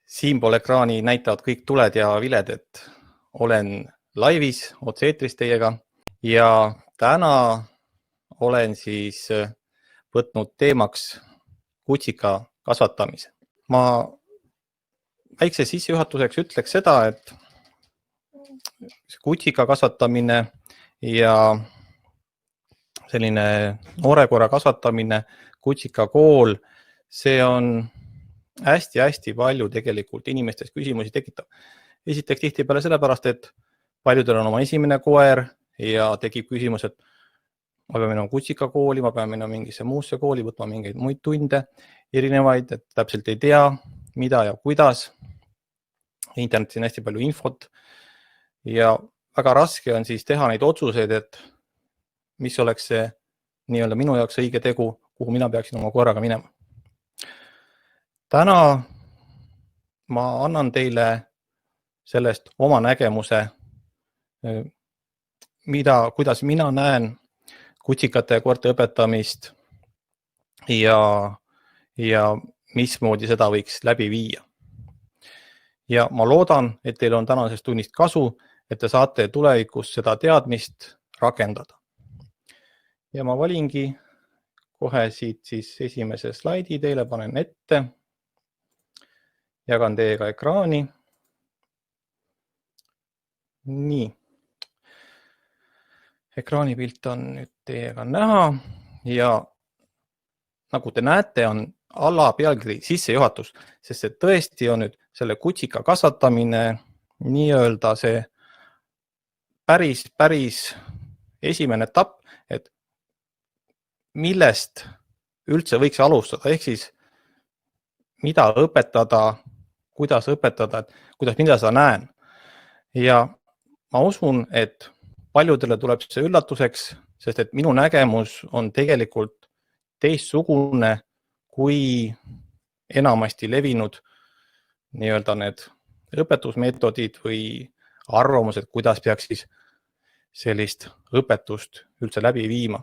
Siinpool ekraani näitavad kõik tuled ja viled, et olen laivis otse-eetris teiega ja täna olen siis võtnud teemaks kutsika kasvatamise. Ma väikse sissejuhatuseks ütleks seda, et kutsika kasvatamine ja selline noorekoera kasvatamine, kutsikakool, see on hästi palju tegelikult inimestes küsimusi tekitab. Esiteks tihtipeale sellepärast, et paljudel on oma esimene koer ja tekib küsimus, et ma pean minema kutsikakooli, ma pean minema mingisse muusse kooli, võtma mingeid muid tunde erinevaid, et täpselt ei tea, mida ja kuidas. Internetis on hästi palju infot ja väga raske on siis teha neid otsuseid, et mis oleks see nii-öelda minu jaoks õige tegu, kuhu mina peaksin oma koeraga minema. Täna ma annan teile sellest oma nägemuse, kuidas mina näen kutsikate ja koerte õpetamist ja mismoodi seda võiks läbi viia. Ja ma loodan, et teil on tänasest tunnist kasu, et te saate tulevikus seda teadmist rakendada. Ja ma valingi kohe siit siis esimese slaidi teile, panen ette. Jagan teiega ekraani. Nii. Ekraanipilt on nüüd teiega näha ja nagu te näete, on ala pealkiri sissejuhatus, sest see tõesti on nüüd selle kutsika kasvatamine nii-öelda see päris esimene etapp, et millest üldse võiks alustada, ehk siis mida õpetada, kuidas õpetada, kuidas mina seda näen. Ja ma usun, et paljudele tuleb see üllatuseks, sest et minu nägemus on tegelikult teistsugune kui enamasti levinud nii-öelda need õpetusmeetodid või arvamused, kuidas peaks siis sellist õpetust üldse läbi viima.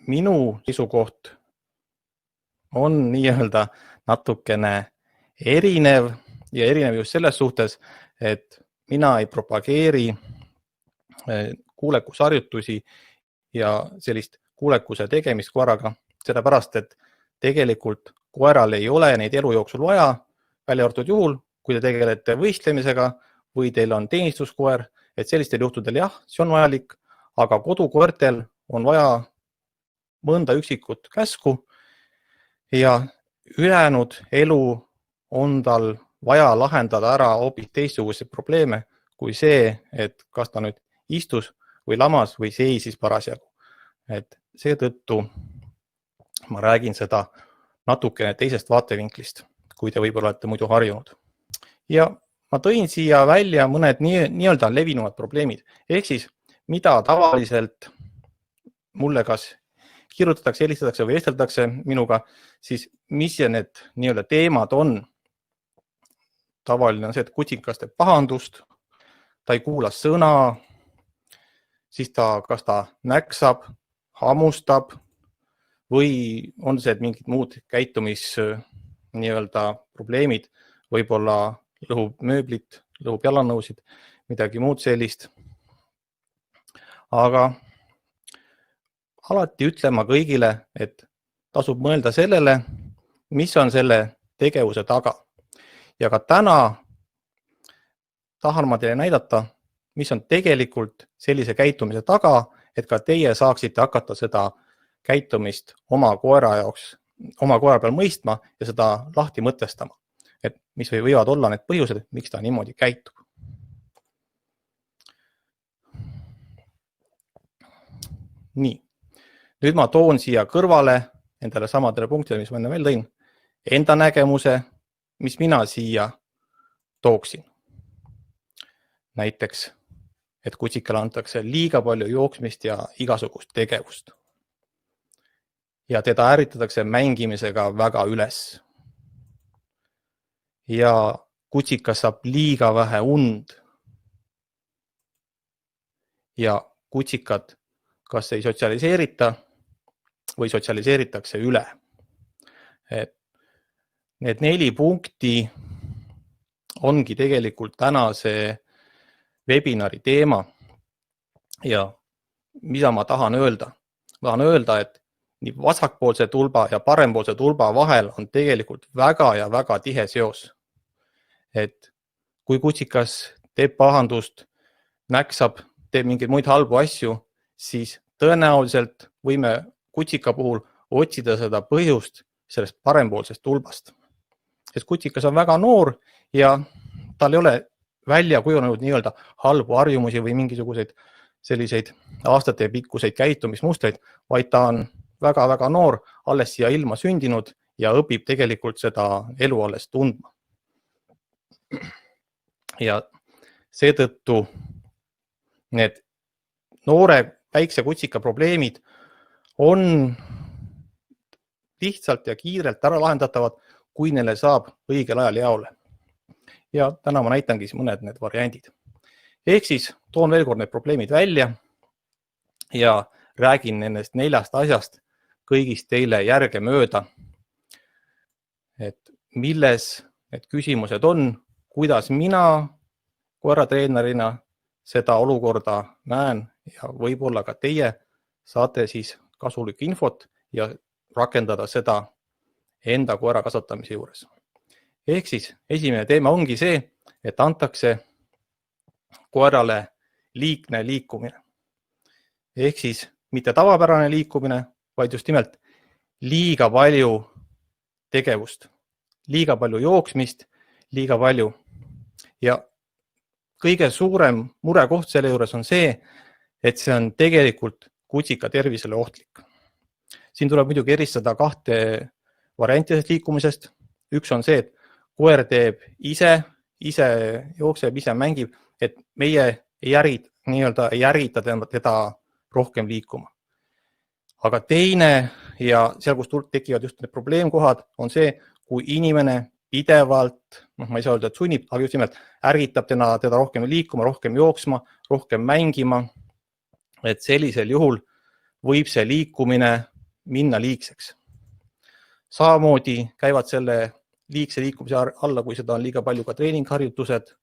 Minu seisukoht on nii-öelda natukene erinev ja erinev just selles suhtes, et mina ei propageeri kuulekusharjutusi ja sellist kuulekuse tegemist koeraga, sellepärast, et tegelikult koeral ei ole neid elu jooksul vaja, välja arvatud juhul, kui te tegelete võistlemisega või teil on teenistuskoer, et sellistel juhtudel jah, see on vajalik, aga kodukoertel on vaja mõnda üksikut käsku ja ülejäänud elu on tal vaja lahendada ära hoopis teistsuguseid probleeme kui see, et kas ta nüüd istus või lamas või seisis parasjagu. Et seetõttu ma räägin seda natukene teisest vaatevinklist, kui te võib-olla olete muidu harjunud. Ja ma tõin siia välja mõned nii-öelda levinuvad probleemid. Ehk siis, mida tavaliselt mulle kas kirjutatakse, helistatakse või vesteldakse minuga, siis mis need nii-öelda teemad on. Tavaline on see, et kutsikas teeb pahandust, ta ei kuula sõna, siis kas ta näksab, hammustab või on see mingid muud käitumis nii-öelda probleemid, võib-olla lõhub mööblit, lõhub jalanõusid, midagi muud sellist. Aga alati ütlema kõigile, et tasub mõelda sellele, mis on selle tegevuse taga. Ja ka täna tahan ma teile näidata, mis on tegelikult sellise käitumise taga, et ka teie saaksite hakata seda käitumist oma koera peal mõistma ja seda lahti mõtestama. Et mis võivad olla need põhjused, miks ta niimoodi käitub. Nii, nüüd ma toon siia kõrvale endale samadele punktidele, mis ma enne veel tõin, enda nägemuse, mis mina siia tooksin. Näiteks, et kutsikale antakse liiga palju jooksmist ja igasugust tegevust. Ja teda ärritatakse mängimisega väga üles. Ja kutsikas saab liiga vähe und. Ja kutsikat kas ei sotsialiseerita või sotsialiseeritakse üle. Et need 4 punkti ongi tegelikult tänase webinari teema. Ja mida ma tahan öelda? Ma tahan öelda, et nii vasakpoolse tulba ja parempoolse tulba vahel on tegelikult väga ja väga tihe seos. Et kui kutsikas teeb pahandust, näksab, teeb mingeid muid halbu asju, siis tõenäoliselt võime kutsika puhul otsida seda põhjust sellest parempoolsest tulbast. Sest kutsikas on väga noor ja tal ei ole välja kujunenud nii-öelda halbu harjumusi või mingisuguseid selliseid aastate pikkuseid käitumismustreid, vaid ta on väga-väga noor, alles siia ilma sündinud ja õpib tegelikult seda elu alles tundma. Ja seetõttu need noore väikse kutsika probleemid on lihtsalt ja kiirelt ära lahendatavad, kui neile saab õigel ajal jaole. Ja täna ma näitangi mõned need variandid. Ehk siis toon veel kord need probleemid välja ja räägin nendest 4 asjast kõigist teile järgemööda, et milles need küsimused on, kuidas mina koeratreenerina seda olukorda näen ja võib-olla ka teie saate siis kasulikku infot ja rakendada seda enda koera kasvatamise juures. Ehk siis esimene teema ongi see, et antakse koerale liigne liikumine. Ehk siis mitte tavapärane liikumine, vaid just nimelt liiga palju tegevust, liiga palju jooksmist, liiga palju. Ja kõige suurem murekoht selle juures on see, et see on tegelikult kutsika tervisele ohtlik. Siin tuleb muidugi eristada 2 varianti liikumisest. Üks on see, et koer teeb ise jookseb, ise mängib, et meie ei ärita teda rohkem liikuma. Aga teine ja seal, kus tekivad just need probleemkohad, on see, kui inimene pidevalt, ma ei saa öelda, et sunnib, aga just nimelt ärgitab teda rohkem liikuma, rohkem jooksma, rohkem mängima, et sellisel juhul võib see liikumine minna liigseks. Samamoodi käivad selle liigse liikumise alla, kui seda on liiga palju ka treeningharjutused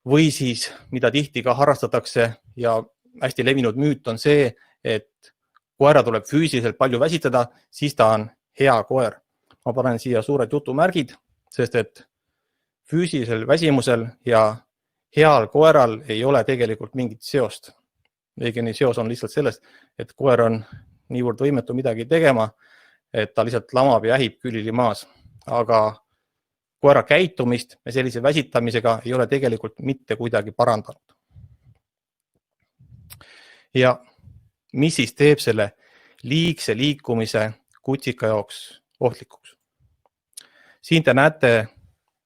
või siis, mida tihti ka harrastatakse ja hästi levinud müüt on see, et koera tuleb füüsiliselt palju väsitada, siis ta on hea koer. Ma panen siia suured jutumärgid, sest et füüsilisel väsimusel ja heal koeral ei ole tegelikult mingit seost. Õigemini seos on lihtsalt sellest, et koer on niivõrd võimetu midagi tegema, et ta lihtsalt lamab ja ähib külili maas. Aga koera käitumist me sellise väsitamisega ei ole tegelikult mitte kuidagi parandanud. Ja mis siis teeb selle liigse liikumise kutsika jaoks ohtlikuks? Siin te näete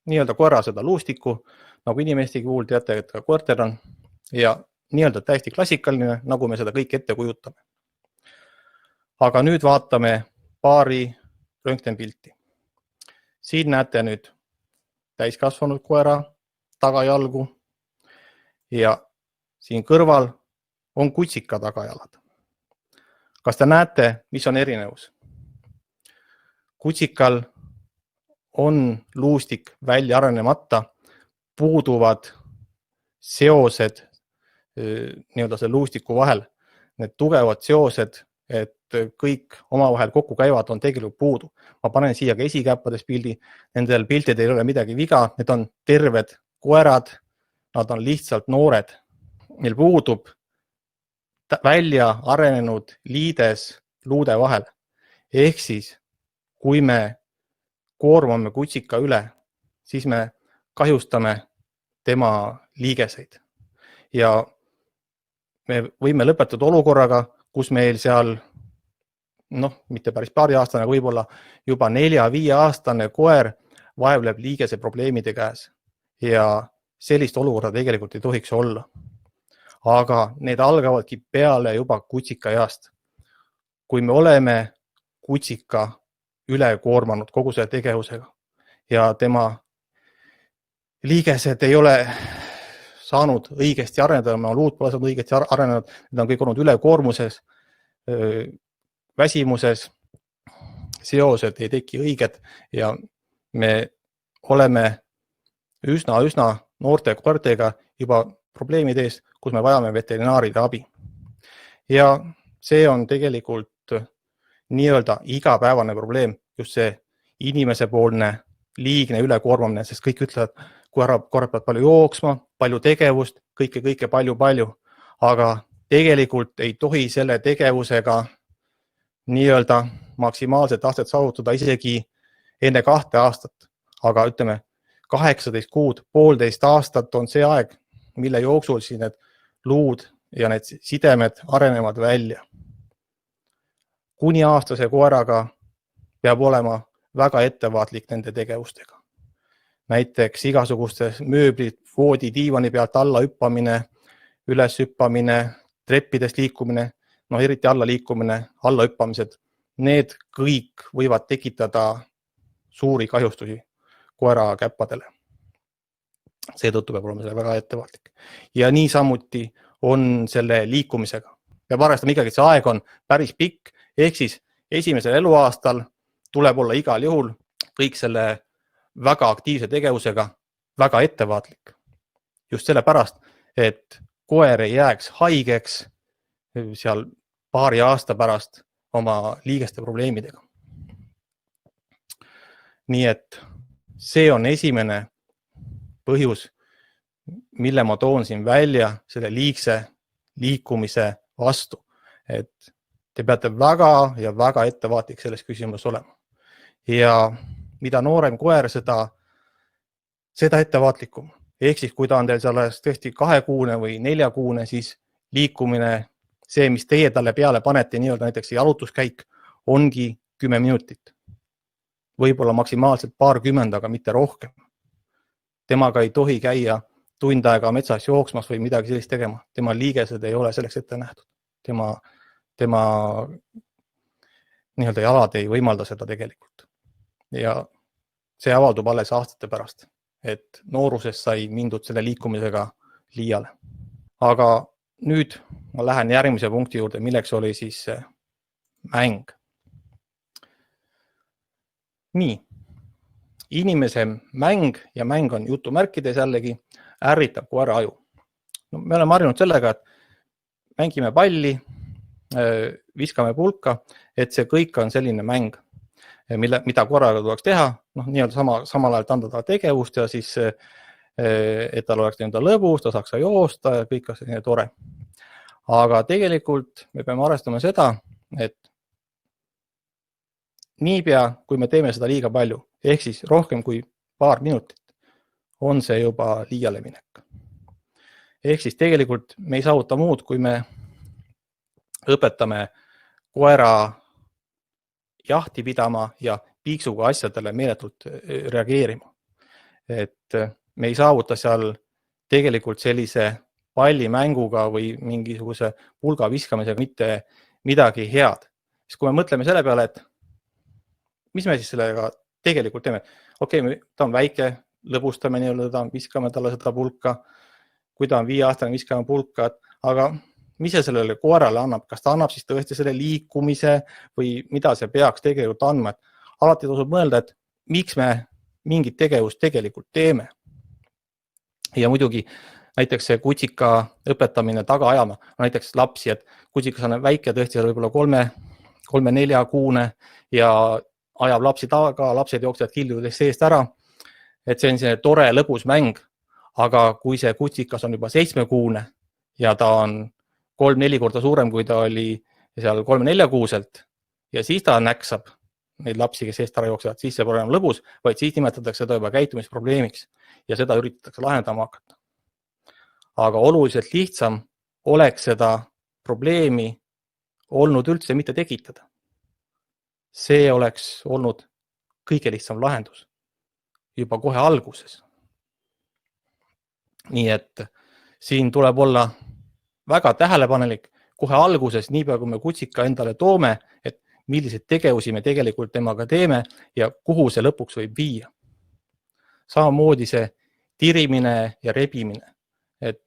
nii-öelda koera seda luustikku, nagu inimestegi puhul teate, et ka koertel on ja nii-öelda täiesti klassikaline, nagu me seda kõik ette kujutame. Aga nüüd vaatame paari röntgenpilti. Siin näete nüüd täiskasvanud koera tagajalgu ja siin kõrval on kutsika tagajalad. Kas te näete, mis on erinevus? Kutsikal on luustik välja arenemata, puuduvad seosed nii-öelda selle luustiku vahel. Need tugevad seosed, et kõik omavahel kokku käivad, on tegelikult puudu. Ma panen siia ka esikäppades pildi. Nendel piltidel ei ole midagi viga, need on terved koerad, nad on lihtsalt noored. Meil puudub välja arenenud liides luude vahel. Ehk siis, kui me koormame kutsika üle, siis me kahjustame tema liigeseid. Ja me võime lõpetada olukorraga, kus meil seal, mitte päris paari aastane, võib-olla juba 4-5 aastane koer vaevleb liigese probleemide käes. Ja sellist olukorda tegelikult ei tohiks olla. Aga need algavadki peale juba kutsika east. Kui me oleme kutsika üle koormanud kogu selle tegevusega ja tema liigesed ei ole saanud õigesti areneda, oma luud pole saanud õigesti arenenud, need on kõik olnud ülekoormuses, väsimuses, seosed ei teki õiged ja me oleme üsna noorte koertega juba probleemide ees, kus me vajame veterinaaride abi. Ja see on tegelikult nii-öelda igapäevane probleem, just see inimesepoolne liigne ülekoormamine, sest kõik ütlevad, koerad peavad palju jooksma, palju tegevust, kõike palju, aga tegelikult ei tohi selle tegevusega nii-öelda maksimaalset astet saavutada isegi enne 2 aastat, aga ütleme 18 kuud, 1,5 aastat on see aeg, mille jooksul siin need luud ja need sidemed arenevad välja. Kuni aastase koeraga peab olema väga ettevaatlik nende tegevustega. Näiteks igasugustes mööblid, voodi, diivani pealt alla hüppamine, üles hüppamine, treppidest liikumine, eriti alla liikumine, alla hüppamised, need kõik võivad tekitada suuri kahjustusi koera käppadele. Seetõttu peab olema selle väga ettevaatlik. Ja nii samuti on selle liikumisega. Peab arvestama ikkagi, et see aeg on päris pikk, ehk siis esimesel eluaastal tuleb olla igal juhul kõik selle väga aktiivse tegevusega väga ettevaatlik. Just sellepärast, et koer ei jääks haigeks seal paari aasta pärast oma liigeste probleemidega. Nii et see on esimene põhjus, mille ma toon siin välja selle liigse liikumise vastu. Et te peate väga ja väga ettevaatlik selles küsimuses olema. Ja mida noorem koer, seda ettevaatlikum. Ehk siis, kui ta on teil selles tõesti 2-kuune või 4-kuune, siis liikumine, see, mis teie talle peale panete, nii-öelda näiteks jalutuskäik, ongi 10 minutit. Võib-olla maksimaalselt 20, aga mitte rohkem. Temaga ei tohi käia tund aega metsas jooksmas või midagi sellist tegema. Tema liigesed ei ole selleks ette nähtud. Tema nii-öelda jalad ei võimalda seda tegelikult. Ja see avaldub alles aastate pärast, et nooruses sai mindud selle liikumisega liiale. Aga nüüd ma lähen järgmise punkti juurde, milleks oli siis mäng. Nii, inimese mäng, ja mäng on jutumärkides jällegi, ärritab koera aju. Me oleme harjunud sellega, et mängime palli, viskame pulka, et see kõik on selline mäng, mida koeraga tuleks teha, nii-öelda samal ajal anda ta tegevust ja siis, et tal oleks nii-öelda lõbus, ta saaks joosta ja kõik on selline tore. Aga tegelikult me peame arvestama seda, et niipea, kui me teeme seda liiga palju, ehk siis rohkem kui paar minutit, on see juba liiale minek. Ehk siis tegelikult me ei saavuta muud, kui me õpetame koera jahti pidama ja piiksuga asjadele meeletult reageerima. Et me ei saavuta seal tegelikult sellise pallimänguga või mingisuguse pulga viskamisega mitte midagi head. Siis kui me mõtleme selle peale, et mis me siis sellega tegelikult teeme? Okei, ta on väike, lõbustame nii-öelda, viskame talle seda pulka. Kui ta on 5-aastane, viskame pulka, aga mis see sellele koerale annab? Kas ta annab siis tõesti selle liikumise või mida see peaks tegelikult andma? Et alati tasub mõelda, et miks me mingit tegevust tegelikult teeme. Ja muidugi näiteks see kutsika õpetamine taga ajama, näiteks lapsi, et kutsikas on väike, tõesti võib-olla 3-4 kuune ja ajab lapsi taga, lapsed jooksevad kildudest seest ära, et see on selline tore lõbus mäng, aga kui see kutsikas on juba 7 kuune ja ta on 3-4 korda suurem, kui ta oli seal 3-4 kuuselt ja siis ta näksab neid lapsi, kes seest ära jooksevad, siis see pole enam lõbus, vaid siis nimetatakse seda juba käitumisprobleemiks ja seda üritatakse lahendama hakata. Aga oluliselt lihtsam oleks seda probleemi olnud üldse mitte tekitada. See oleks olnud kõige lihtsam lahendus juba kohe alguses. Nii et siin tuleb olla väga tähelepanelik kohe alguses, niipea kui me kutsika endale toome, et milliseid tegevusi me tegelikult temaga teeme ja kuhu see lõpuks võib viia. Samamoodi see tirimine ja rebimine. Et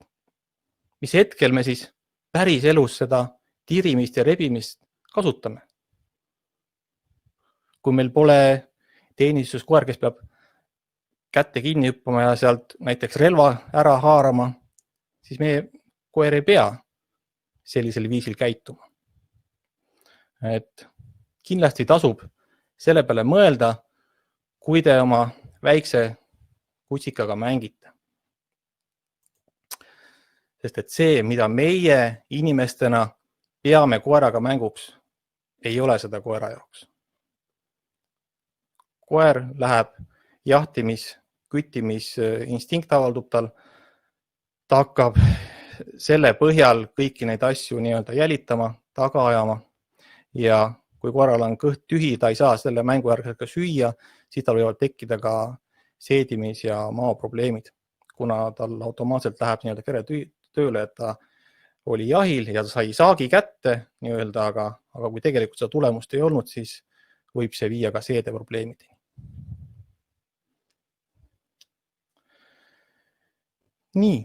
mis hetkel me siis päris elus seda tirimist ja rebimist kasutame? Kui meil pole teenistuskoer, kes peab kätte kinni hüppama ja sealt näiteks relva ära haarama, siis meie koer ei pea sellisel viisil käituma. Et kindlasti tasub selle peale mõelda, kui te oma väikse kutsikaga mängite. Sest et see, mida meie inimestena peame koeraga mänguks, ei ole seda koera jaoks. Koer läheb jahtimis, küttimis, instinkt avaldub tal, ta hakkab selle põhjal kõiki neid asju nii-öelda jälitama, taga ajama ja kui koeral on kõht tühi, ta ei saa selle mängu järgselt ka süüa, siis tal võivad tekkida ka seedimis- ja maoprobleemid, kuna tal automaatselt läheb nii-öelda kere tööle, et ta oli jahil ja ta sai saagi kätte nii-öelda, aga kui tegelikult seda tulemust ei olnud, siis võib see viia ka seedeprobleemideni. Nii.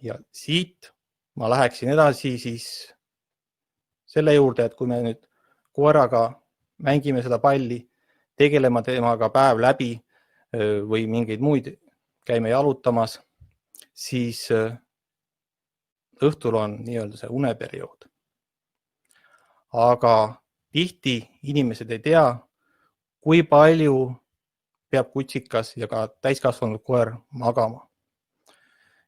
Ja siit ma läheksin edasi siis selle juurde, et kui me nüüd koeraga mängime seda palli, tegelema temaga päev läbi või mingeid muid käime jalutamas, siis õhtul on nii-öelda see uneperiood. Aga tihti inimesed ei tea, kui palju peab kutsikas ja ka täiskasvanud koer magama.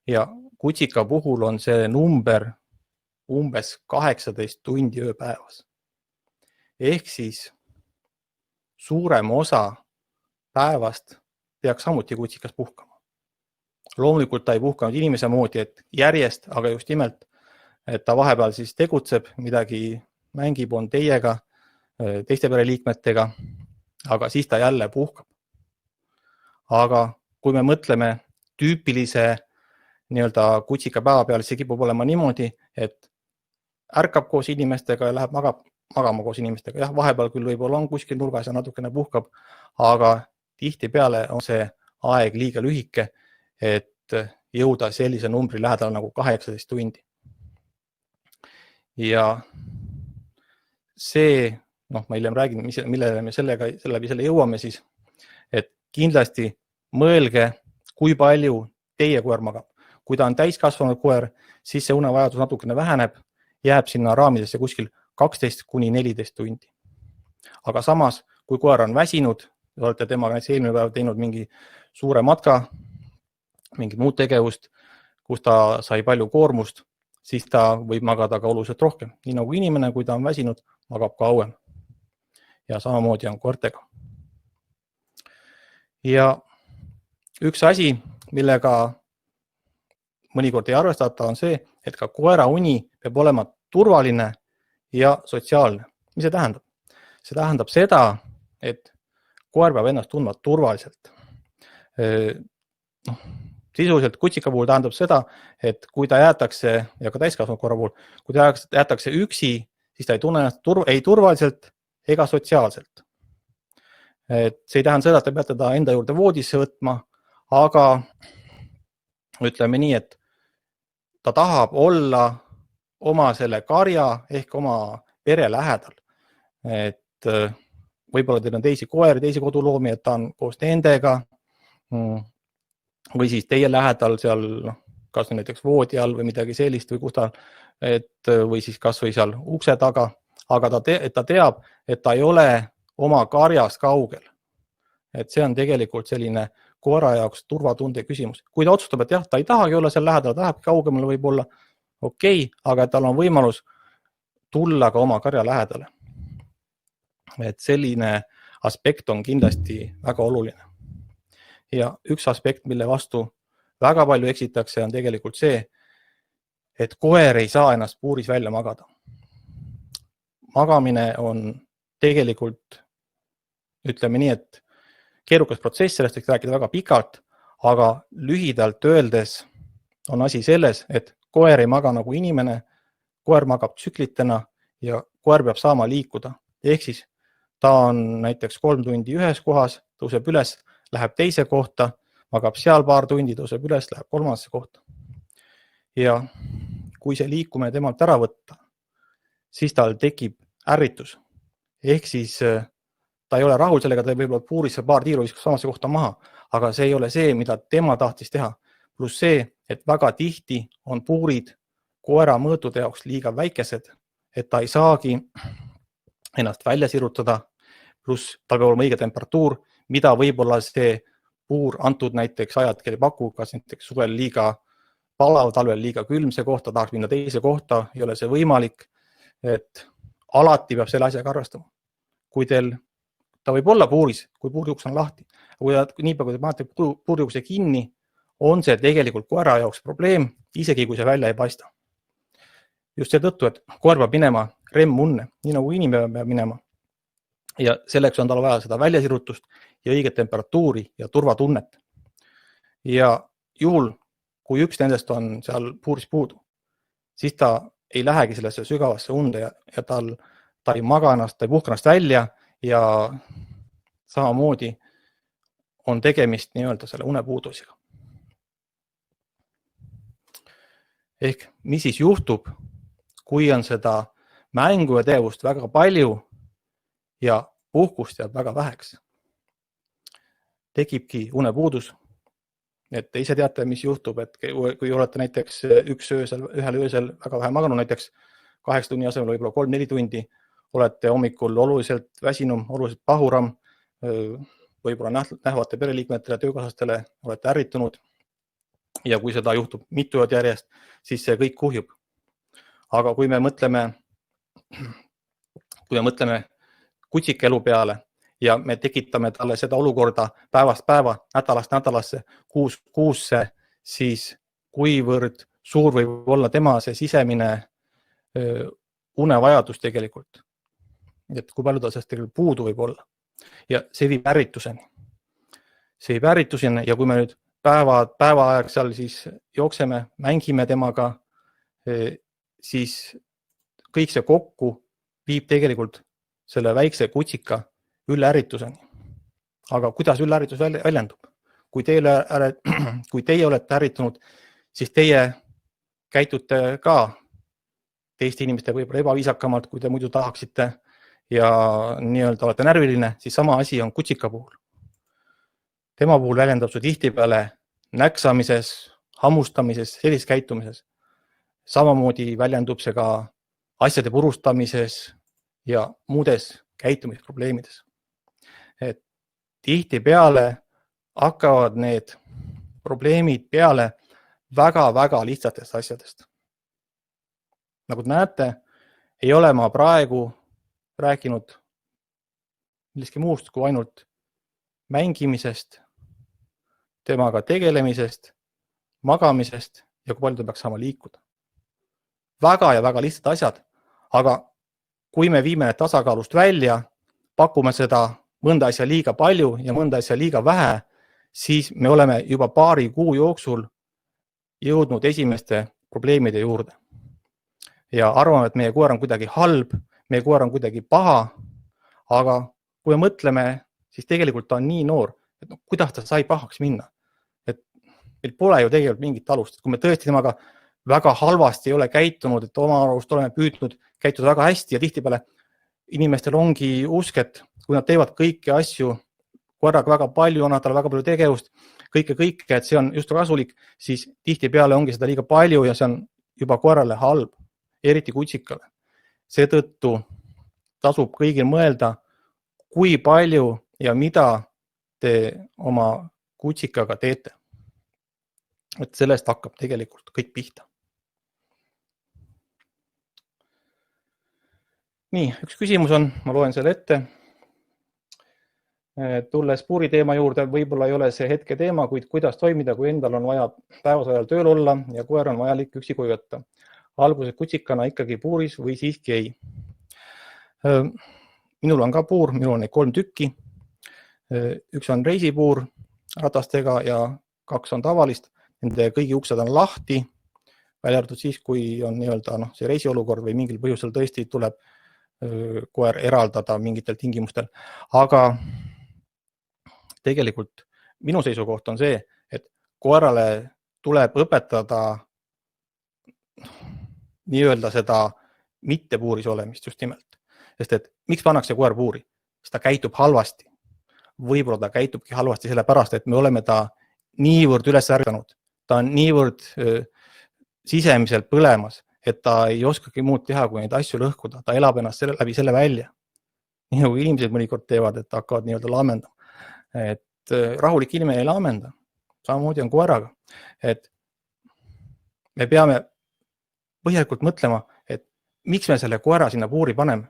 Ja kutsika puhul on see number umbes 18 tundi ööpäevas. Ehk siis suurem osa päevast peaks samuti kutsikas puhkama. Loomulikult ta ei puhkanud inimese moodi, et järjest, aga just nimelt, et ta vahepeal siis tegutseb, midagi mängib, on teiega, teiste pereliikmetega, aga siis ta jälle puhkab. Aga kui me mõtleme tüüpilise nii-öelda kutsika päeva peale, see kipub olema niimoodi, et ärkab koos inimestega ja läheb magama koos inimestega. Jah, vahepeal küll võib-olla on kuskil nurgas ja natukene puhkab, aga tihtipeale on see aeg liiga lühike, et jõuda sellise numbri lähedal nagu 18 tundi. Ja see, ma hiljem räägin, millele me selle jõuame siis, et kindlasti mõelge, kui palju teie koer magab. Kui ta on täiskasvanud koer, siis see unevajadus natukene väheneb, jääb sinna raamidesse kuskil 12–14 tundi. Aga samas, kui koer on väsinud, olete temaga näiteks eelmine päev teinud mingi suure matka, mingit muud tegevust, kus ta sai palju koormust, siis ta võib magada ka oluliselt rohkem. Nii nagu inimene, kui ta on väsinud, magab kauem. Ja samamoodi on koertega. Ja üks asi, millega mõnikord ei arvestata, on see, et ka koera uni peab olema turvaline ja sotsiaalne. Mis see tähendab? See tähendab seda, et koer peab ennast tundma turvaliselt. Sisuliselt kutsika puhul tähendab seda, et kui ta jäetakse, ja ka täiskasvanud koera puhul, kui ta jäetakse üksi, siis ta ei tunne ennast ei turvaliselt ega sotsiaalselt. See ei tähenda seda, et te peate ta enda juurde voodisse võtma, aga ütleme nii, et ta tahab olla oma selle karja ehk oma pere lähedal. Et võib-olla teil on teisi koeri, teisi koduloomi, et ta on koos nendega või siis teie lähedal seal, kas näiteks voodi all või midagi sellist või kus ta, või siis kas või seal ukse taga, aga ta teab, et ta ei ole oma karjast kaugel. Et see on tegelikult selline koera jaoks turvatunde küsimus. Kui ta otsustab, et jah, ta ei tahagi olla seal lähedal, ta tahab kaugemale võib-olla okei, aga tal on võimalus tulla ka oma karja lähedale. Et selline aspekt on kindlasti väga oluline. Ja üks aspekt, mille vastu väga palju eksitakse, on tegelikult see, et koer ei saa ennast puuris välja magada. Magamine on tegelikult, ütleme nii, et keerukas protsess, sellest võiks rääkida väga pikalt, aga lühidalt öeldes on asi selles, et koer ei maga nagu inimene, koer magab tsüklitena ja koer peab saama liikuda. Ehk siis ta on näiteks 3 tundi ühes kohas, tõuseb üles, läheb teise kohta, magab seal paar tundi, tõuseb üles, läheb kolmandasse kohta. Ja kui see liikumine temalt ära võtta, siis tal tekib ärritus. Ehk siis ta ei ole rahul sellega, ta võib-olla puurisse paar tiiru viskas samasse kohta maha, aga see ei ole see, mida tema tahtis teha. Pluss see, et väga tihti on puurid koera mõõtude jaoks liiga väikesed, et ta ei saagi ennast välja sirutada, pluss tal peab olema õige temperatuur, mida võib-olla see puur antud näiteks ajatkel ei paku, kas näiteks suvel liiga palav, talvel liiga külm see kohta, tahaks minna teise kohta, ei ole see võimalik, et alati peab selle asjaga arvestama. Kui ta võib olla puuris, kui puuriuks on lahti, kui niipea, kui te panete puuriukse kinni, on see tegelikult koera jaoks probleem, isegi kui see välja ei paista. Just seetõttu, et koer peab minema REM-unne, nii nagu inimene peab minema. Ja selleks on tal vaja seda väljasirutust ja õiget temperatuuri ja turvatunnet. Ja juhul, kui üks nendest on seal puuris puudu, siis ta ei lähegi sellesse sügavasse unde ja ta ei maga ennast, ta ei puhka ennast välja ja samamoodi on tegemist nii-öelda selle unepuudusega. Ehk mis siis juhtub, kui on seda mängu ja tegevust väga palju ja puhkust jääb väga väheks. Tekibki unepuudus. Et te ise teate, mis juhtub, et kui olete näiteks ühel öösel väga vähe maganud, näiteks 8 tunni asemel võib-olla 3-4 tundi, olete hommikul oluliselt väsinum, oluliselt pahuram, võib-olla nähvate pereliikmetele, töökaaslastele olete ärritunud ja kui seda juhtub mitu ööd järjest, siis see kõik kuhjub. Aga kui me mõtleme kutsika elu peale ja me tekitame talle seda olukorda päevast päeva, nädalast nädalasse, kuusse, siis kuivõrd suur võib olla tema see sisemine unevajadus tegelikult. Et kui palju ta sellest tegelikult puudu võib olla. Ja see viib ärrituseni. See viib ärrituseni ja kui me nüüd päeva aeg seal siis jookseme, mängime temaga, siis kõik see kokku viib tegelikult selle väikse kutsika ülleärrituseni. Aga kuidas ülleärritus väljendub? Kui teie olete ärritunud, siis teie käitute ka teiste inimeste võib-olla ebaviisakamalt, kui te muidu tahaksite ja nii-öelda olete närviline, siis sama asi on kutsika puhul. Tema puhul väljendab see tihtipeale näksamises, hammustamises, sellises käitumises. Samamoodi väljendub see ka asjade purustamises ja muudes käitumisprobleemides. Et tihtipeale hakkavad need probleemid peale väga-väga lihtsatest asjadest. Nagu te näete, ei ole ma praegu rääkinud millestki muust kui ainult mängimisest, temaga tegelemisest, magamisest ja kui palju ta peaks saama liikuda. Väga ja väga lihtsad asjad, aga kui me viime need tasakaalust välja, pakume seda mõnda asja liiga palju ja mõnda asja liiga vähe, siis me oleme juba paari kuu jooksul jõudnud esimeste probleemide juurde. Ja arvame, et meie koer on kuidagi halb, meie koer on kuidagi paha, aga kui me mõtleme, siis tegelikult ta on nii noor, et kuidas ta sai pahaks minna. Et meil pole ju tegelikult mingit alust. Kui me tõesti temaga väga halvasti ei ole käitunud, et oma arvust oleme püüdnud käituda väga hästi ja tihtipeale inimestel ongi usk, et kui nad teevad kõiki asju koeraga väga palju, annavad talle väga palju tegevust, kõike, et see on just kasulik, siis tihtipeale ongi seda liiga palju ja see on juba koerale halb, eriti kutsikale. Seetõttu tasub kõigil mõelda, kui palju ja mida te oma kutsikaga teete. Et sellest hakkab tegelikult kõik pihta. Nii, üks küsimus on, ma loen selle ette. Tulles puuri teema juurde, võib-olla ei ole see hetke teema, kuid kuidas toimida, kui endal on vaja päevasel ajal tööl olla ja koer on vajalik üksi koju jätta. Alguses kutsikana ikkagi puuris või siiski ei. Minul on ka puur, minul on neid 3 tükki. Üks on reisipuur ratastega ja 2 on tavalist. Nende kõigi uksed on lahti, välja arvatud siis, kui on nii-öelda see reisiolukord või mingil põhjusel tõesti tuleb koer eraldada mingitel tingimustel. Aga tegelikult minu seisukoht on see, et koerale tuleb õpetada nii-öelda seda mitte puuris olemist just nimelt. Sest et miks pannakse koer puuri? siis ta käitub halvasti. Võib-olla ta käitubki halvasti sellepärast, et me oleme ta niivõrd üles ärganud. Ta on niivõrd sisemiselt põlemas, et ta ei oskagi muud teha, kui neid asju lõhkuda. Ta elab ennast läbi selle välja. Nii nagu inimesed mõnikord teevad, et hakkavad nii-öelda laamendama. Et rahulik inimene ei laamenda. Samamoodi on koeraga. Et me peame põhjalikult mõtlema, et miks me selle koera sinna puuri paneme.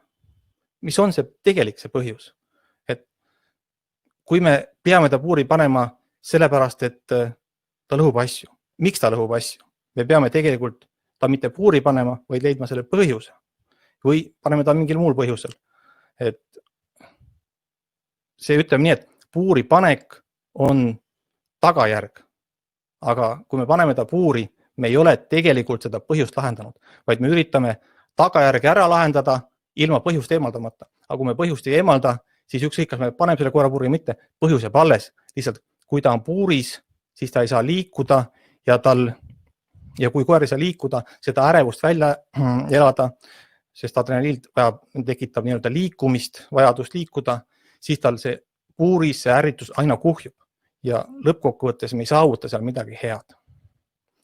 Mis on see tegelik see põhjus? Et kui me peame ta puuri panema sellepärast, et ta lõhub asju. Miks ta lõhub asju? Me peame tegelikult ta mitte puuri panema, vaid leidma selle põhjuse. Või paneme ta mingil muul põhjusel. Et see ütleb nii, et puuri panek on tagajärg. Aga kui me paneme ta puuri, me ei ole tegelikult seda põhjust lahendanud, vaid me üritame tagajärgi ära lahendada ilma põhjust eemaldamata. Aga kui me põhjust ei eemalda, siis ükskõik, kas me paneme selle koera puuri või mitte, põhjus jääb alles. Lihtsalt, kui ta on puuris, siis ta ei saa liikuda ja kui koer ei saa liikuda, seda ärevust välja elada, sest adrenaliin tekitab nii-öelda liikumist, vajadust liikuda, siis tal see puuris, see ärritus aina kuhjub ja lõppkokkuvõttes me ei saavuta seal midagi head.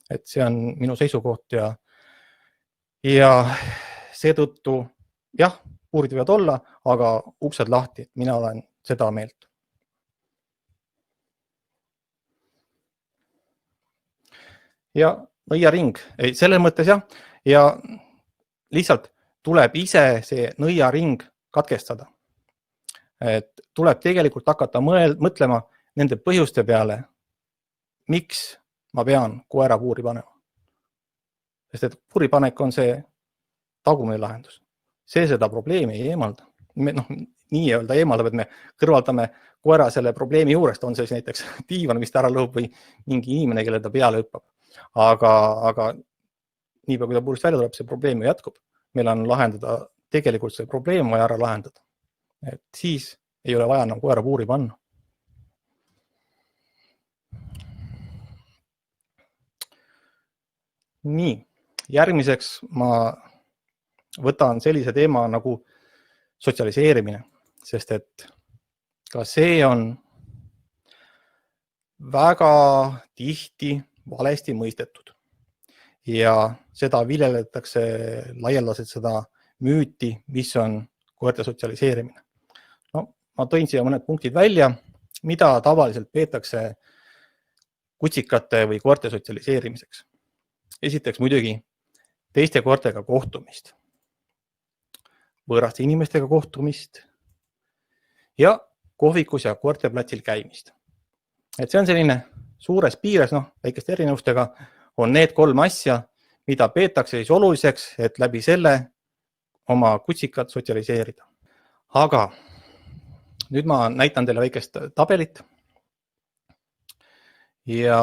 Et see on minu seisukoht ja seetõttu jah, puurid võivad olla, aga uksed lahti, mina olen seda meelt. Ja nõiaring, selles mõttes jah, ja lihtsalt tuleb ise see nõiaring katkestada. Et tuleb tegelikult hakata mõtlema nende põhjuste peale, miks ma pean koera puuri panema. Sest et puuripanek on see tagumine lahendus. See seda probleemi ei eemalda. Nii-öelda eemaldab, et me kõrvaldame koera selle probleemi juurest, on see näiteks diivan, mis ta ära lõhub või mingi inimene, kelle ta peale hüppab. Aga niipea, kui ta puurist välja tuleb, see probleem jätkub. Meil on lahendada tegelikult see probleem vaja ära lahendada. Et siis ei ole vaja enam koera puuri panna. Nii, järgmiseks ma võtan sellise teema nagu sotsialiseerimine, sest et ka see on väga tihti valesti mõistetud. Ja seda viljeletakse laialdaselt seda müüti, mis on koerte sotsialiseerimine. No, ma tõin siia mõned punktid välja, mida tavaliselt peetakse kutsikate või koerte sotsialiseerimiseks. Esiteks muidugi teiste koertega kohtumist, võõraste inimestega kohtumist ja kohvikus ja koerteplatsil käimist. Et see on selline suures piires, väikeste erinevustega, on need 3 asja, mida peetakse siis oluliseks, et läbi selle oma kutsikat sotsialiseerida. Aga nüüd ma näitan teile väikest tabelit ja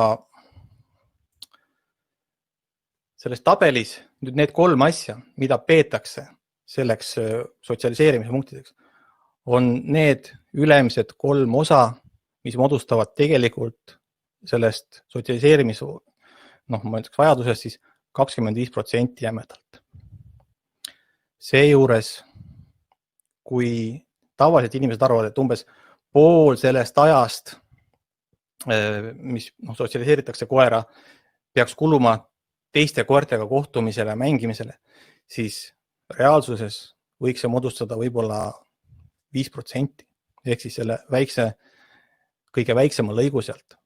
selles tabelis nüüd need 3 asja, mida peetakse selleks sotsialiseerimise punktideks, on need ülemised 3 osa, mis moodustavad tegelikult sellest sotsialiseerimise vajadusest siis 25% jämedalt. Seejuures, kui tavaliselt inimesed arvavad, et umbes pool sellest ajast, mis sotsialiseeritakse koera, peaks kuluma teiste koertega kohtumisele, mängimisele, siis reaalsuses võiks see moodustada võib-olla 5%, ehk siis selle kõige väiksema lõigu sealt.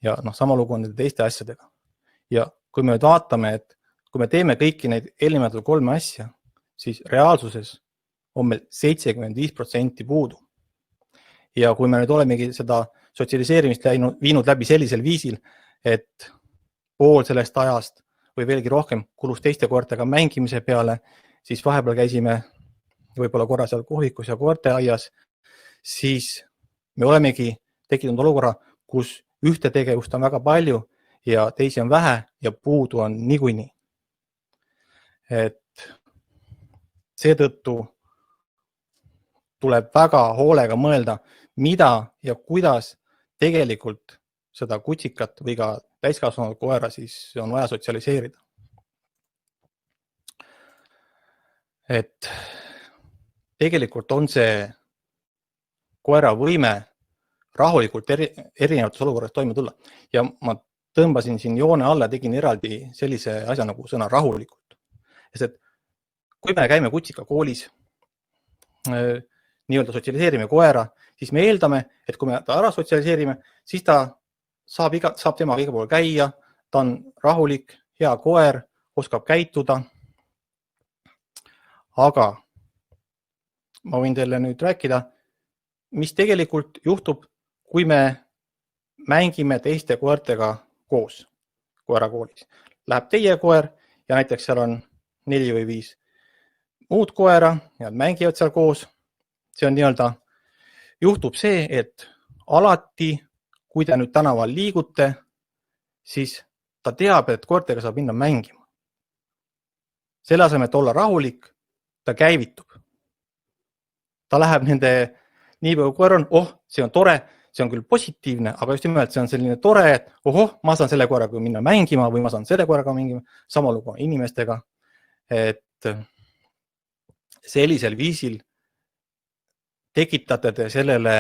Ja sama lugu on teiste asjadega. Ja kui me nüüd vaatame, et kui me teeme kõiki neid eelnimetatud 3 asja, siis reaalsuses on meil 75% puudu. Ja kui me nüüd olemegi seda sotsialiseerimist viinud läbi sellisel viisil, et pool sellest ajast või veelgi rohkem kulus teiste koertega mängimise peale, siis vahepeal käisime võib-olla korra seal kohvikus ja koerteaias, siis me olemegi tekitanud olukorra, kus ühte tegevust on väga palju ja teisi on vähe ja puudu on niikuinii. Et seetõttu tuleb väga hoolega mõelda, mida ja kuidas tegelikult seda kutsikat või ka täiskasvanud koera siis on vaja sotsialiseerida. Et tegelikult on see koera võime rahulikult erinevates olukorras toime tulla. Ja ma tõmbasin siin joone alla, tegin eraldi sellise asja nagu sõna rahulikult. Sest et kui me käime kutsika koolis, nii-öelda sotsialiseerime koera, siis me eeldame, et kui me ta ära sotsialiseerime, siis ta saab temaga iga pool käia, ta on rahulik, hea koer, oskab käituda. Aga ma võin teile nüüd rääkida, mis tegelikult juhtub, kui me mängime teiste koertega koos koerakoolis. Läheb teie koer ja näiteks seal on 4 või 5 muud koera ja nad mängivad seal koos. See on nii-öelda, juhtub see, et alati, kui te nüüd tänaval liigute, siis ta teab, et koertega saab minna mängima. Selle asemel, et olla rahulik, ta käivitub. Ta läheb nende, nii palju koer on, see on tore, see on küll positiivne, aga just nimelt see on selline tore, et ma saan selle koeraga minna mängima või ma saan selle koeraga mängima, sama lugu inimestega. Et sellisel viisil tekitate te sellele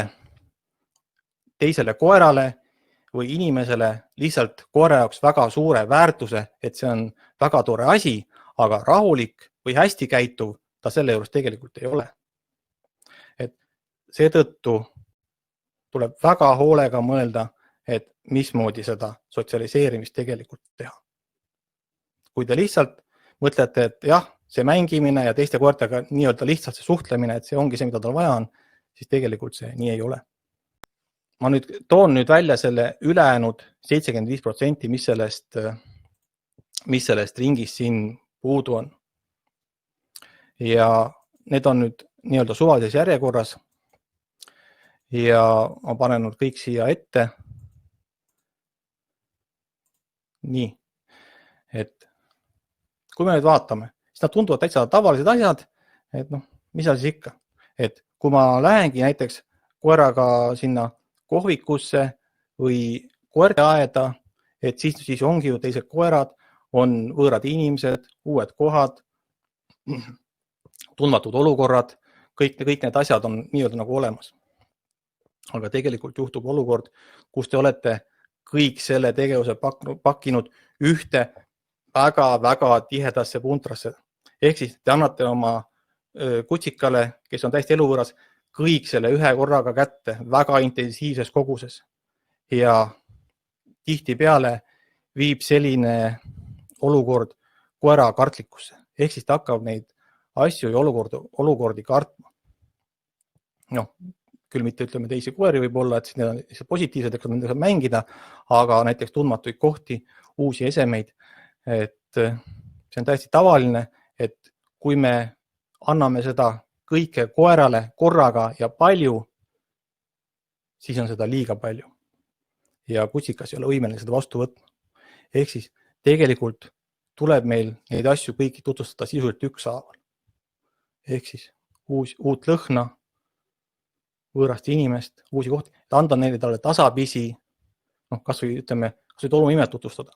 teisele koerale või inimesele lihtsalt koera jaoks väga suure väärtuse, et see on väga tore asi, aga rahulik või hästi käituv ta selle juures tegelikult ei ole. Et seetõttu tuleb väga hoolega mõelda, et mismoodi seda sotsialiseerimist tegelikult teha. Kui te lihtsalt mõtlete, et jah, see mängimine ja teiste koertega nii-öelda lihtsalt see suhtlemine, et see ongi see, mida tal vaja on, siis tegelikult see nii ei ole. Ma nüüd toon välja selle ülejäänud 75%, mis sellest ringist siin puudu on. Ja need on nüüd nii-öelda suvalises järjekorras ja ma panen nüüd kõik siia ette. Nii, et kui me nüüd vaatame, siis nad tunduvad täitsa tavalised asjad, et mis seal siis ikka. Et kui ma lähengi näiteks koeraga sinna kohvikusse või koerteaeda, et siis ongi ju teised koerad, on võõrad inimesed, uued kohad, tundmatud olukorrad, kõik need asjad on nii-öelda nagu olemas. Aga tegelikult juhtub olukord, kus te olete kõik selle tegevuse pakkinud ühte väga-väga tihedasse puntrasse. Ehk siis te annate oma kutsikale, kes on täiesti eluvõõras, kõik selle ühe korraga kätte väga intensiivses koguses. Ja tihtipeale viib selline olukord koera kartlikusse. Ehk siis ta hakkab neid asju ja olukordi kartma. Küll mitte ütleme teisi koeri võib-olla, et need on positiivsed, et nendega saab mängida, aga näiteks tundmatuid kohti, uusi esemeid. Et see on täiesti tavaline, et kui me anname seda kõike koerale korraga ja palju, siis on seda liiga palju. Ja kutsikas ei ole võimeline seda vastu võtma. Ehk siis tegelikult tuleb meil neid asju kõiki tutvustada sisuliselt ükshaaval. Ehk siis uut lõhna, võõrast inimest, uusi kohti, et anda neile talle tasapisi, kas või tolmuimet tutvustada.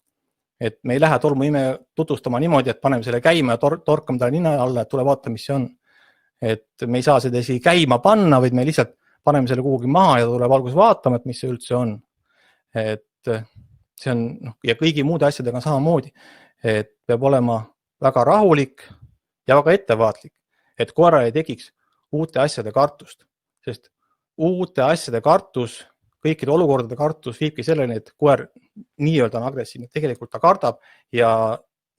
Et me ei lähe tolmuime tutvustama niimoodi, et paneme selle käima ja torkame talle nina alla, et tule vaata, mis see on. Et me ei saa seda käima panna, vaid me lihtsalt paneme selle kuhugi maha ja tuleb alguses vaatama, et mis see üldse on. Et see on, ja kõigi muude asjadega samamoodi, et peab olema väga rahulik ja väga ettevaatlik, et koera ei tekiks uute asjade kartust, sest uute asjade kartus, kõikide olukordade kartus viibki selleni, et koer nii-öelda on agressiivne. Tegelikult ta kardab ja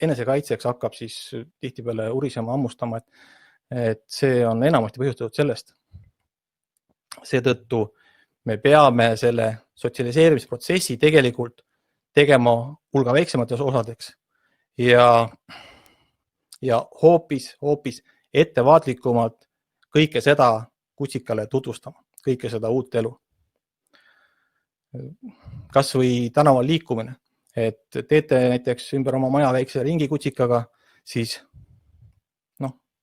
enesekaitseks hakkab siis tihtipeale urisema, hammustama, et see on enamasti põhjustatud sellest. Seetõttu me peame selle sotsialiseerimisprotsessi tegelikult tegema hulga väiksemates osadeks ja hoopis ettevaatlikumalt kõike seda kutsikale tutvustama, kõike seda uut elu. Kas või tänaval liikumine, et teete näiteks ümber oma maja väikse ringi kutsikaga, siis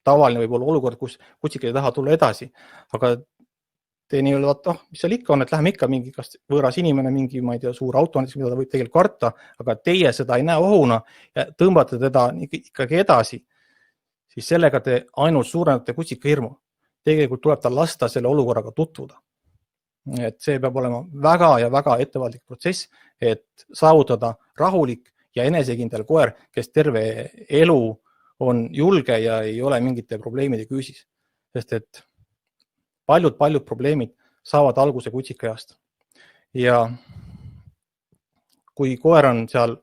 tavaline võib olla olukord, kus kutsik ei taha tulla edasi, aga te nii-öelda vaata, mis seal ikka on, et läheme ikka mingi kas võõras inimene, mingi, ma ei tea, suur auto, mida ta võib tegelikult karta, aga teie seda ei näe ohuna ja tõmbate teda ikkagi edasi, siis sellega te ainult suurendate kutsika hirmu. tegelikult tuleb tal lasta selle olukorraga tutvuda. Et see peab olema väga ja väga ettevaatlik protsess, et saavutada rahulik ja enesekindel koer, kes terve elu on julge ja ei ole mingite probleemide küüsis. Sest et paljud probleemid saavad alguse kutsikaeast. Ja kui koer on seal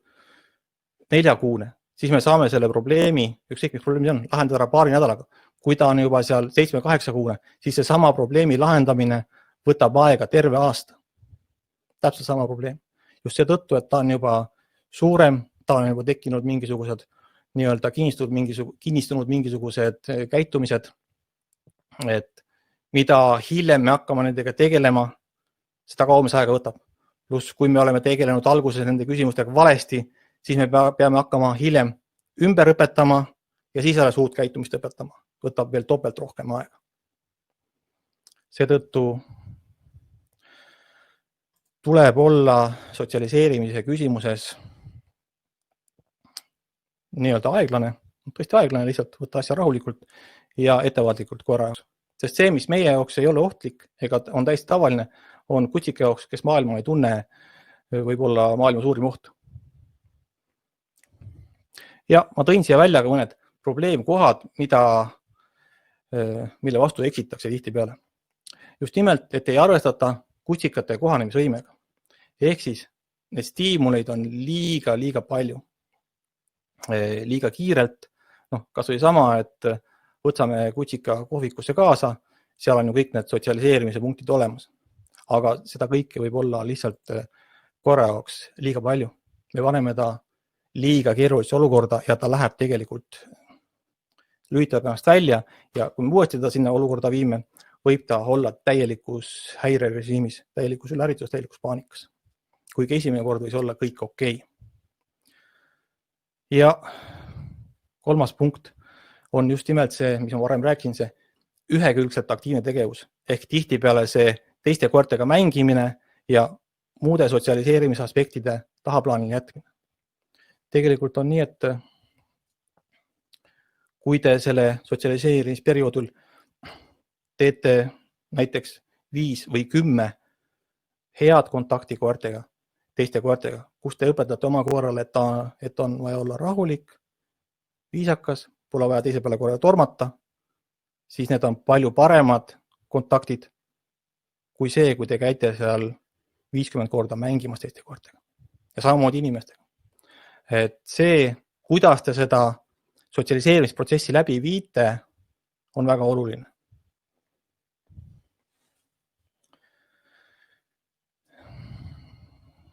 4-kuune, siis me saame selle probleemi, ükskõik mis probleemi on, lahendada paari nädalaga. Kui ta on juba seal 7-8-kuune, siis see sama probleemi lahendamine võtab aega terve aasta. Täpselt sama probleem. Just seetõttu, et ta on juba suurem, ta on juba tekkinud mingisugused nii-öelda kinnistunud mingisugused käitumised, et mida hiljem me hakkame nendega tegelema, seda kauem see aega võtab. Pluss, kui me oleme tegelenud alguses nende küsimustega valesti, siis me peame hakkama hiljem ümber õpetama ja siis alles uut käitumist õpetama. Võtab veel topelt rohkem aega. Seetõttu tuleb olla sotsialiseerimise küsimuses nii-öelda aeglane, tõesti aeglane lihtsalt, võtta asja rahulikult ja ettevaatlikult koera jaoks. Sest see, mis meie jaoks ei ole ohtlik ega on täiesti tavaline, on kutsika jaoks, kes maailma ei tunne, võib olla maailma suurim oht. Ja ma tõin siia välja ka mõned probleemkohad, mille vastu eksitakse tihtipeale. Just nimelt, et ei arvestata kutsikate kohanemisvõimega. Ehk siis need stiimuleid on liiga palju. Liiga kiirelt. Kas või sama, et võtsame kutsika kohvikusse kaasa, seal on ju kõik need sotsialiseerimise punktid olemas. Aga seda kõike võib olla lihtsalt koera jaoks liiga palju. Me paneme ta liiga keerulisse olukorda ja ta läheb tegelikult lülitab ennast välja ja kui me uuesti ta sinna olukorda viime, võib ta olla täielikus häirerežiimis, täielikus üleärritus, täielikus paanikas. Kuigi esimene kord võis olla kõik okei. Ja kolmas punkt on just nimelt see, mis ma varem rääkin, see ühekülgselt aktiivne tegevus. Ehk tihtipeale see teiste koertega mängimine ja muude sotsialiseerimise aspektide tahaplaanil jätmine. Tegelikult on nii, et kui te selle sotsialiseerimisperioodil teete näiteks 5 või 10 head kontakti koertega, teiste koertega, kus te õpetate oma koerale, et on vaja olla rahulik, viisakas, pole vaja teise peale koerale tormata, siis need on palju paremad kontaktid kui see, kui te käite seal 50 korda mängimas teiste koertega ja samamoodi inimestega. Et see, kuidas te seda sotsialiseerimisprotsessi läbi viite, on väga oluline.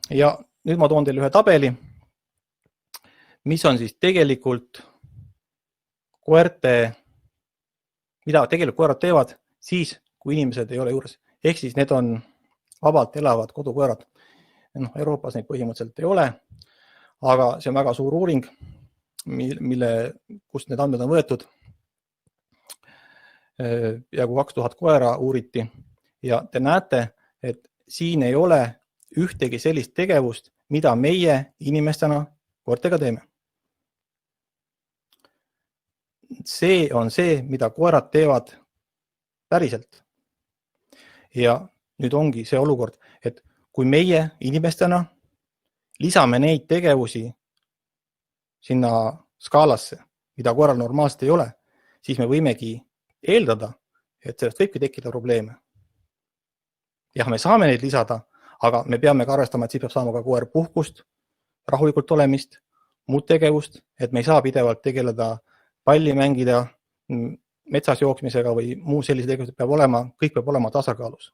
Ja nüüd ma toon teile ühe tabeli, mis on siis tegelikult koerte, mida tegelikult koerad teevad siis, kui inimesed ei ole juures. Ehk siis need on vabalt elavad kodukoerad. Euroopas neid põhimõtteliselt ei ole, aga see on väga suur uuring, kust need andmed on võetud. Ja kui 2000 koera uuriti ja te näete, et siin ei ole ühtegi sellist tegevust, mida meie inimestena koertega teeme. See on see, mida koerad teevad päriselt. Ja nüüd ongi see olukord, et kui meie inimestena lisame neid tegevusi sinna skaalasse, mida koeral normaalselt ei ole, siis me võimegi eeldada, et sellest võibki tekkida probleeme. Jah, me saame neid lisada, aga me peame ka arvestama, et siis peab saama ka koer puhkust, rahulikult olemist, muud tegevust, et me ei saa pidevalt tegeleda palli mängida, metsas jooksmisega või muu sellise tegevus peab olema, kõik peab olema tasakaalus.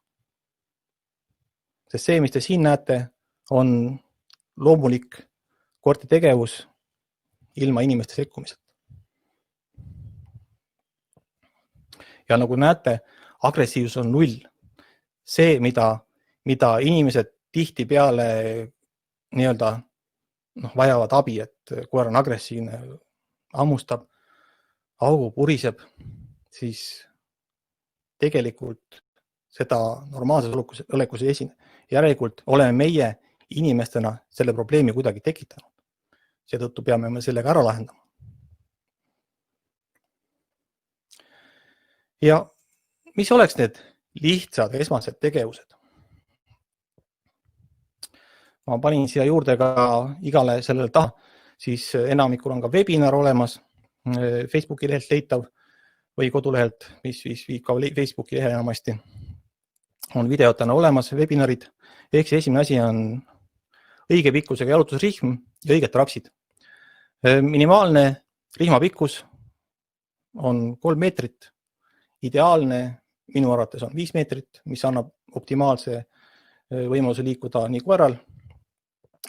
Sest see, mis te siin näete, on loomulik koerte tegevus ilma inimeste sekkumiseta. Ja nagu näete, agressiivsus on 0. See, mida inimesed tihtipeale nii-öelda vajavad abi, et koer on agressiivne, hammustab, augub, uriseb, siis tegelikult seda normaalses olekus ei esine. Järelikult oleme meie inimestena selle probleemi kuidagi tekitanud. Seetõttu peame me sellega ära lahendama. Ja mis oleks need lihtsad esmased tegevused? Ma panin siia juurde ka igale sellele taha, siis enamikul on ka webinar olemas, Facebooki lehelt leitav või kodulehelt, mis viib ka Facebooki lehe enamasti. On videotena olemas, webinarid, ehk see esimene asi on õige pikkusega jalutusrihm ja õiged trapsid. Minimaalne rihma pikkus on 3 meetrit, ideaalne minu arvates on 5 meetrit, mis annab optimaalse võimaluse liikuda nii koeral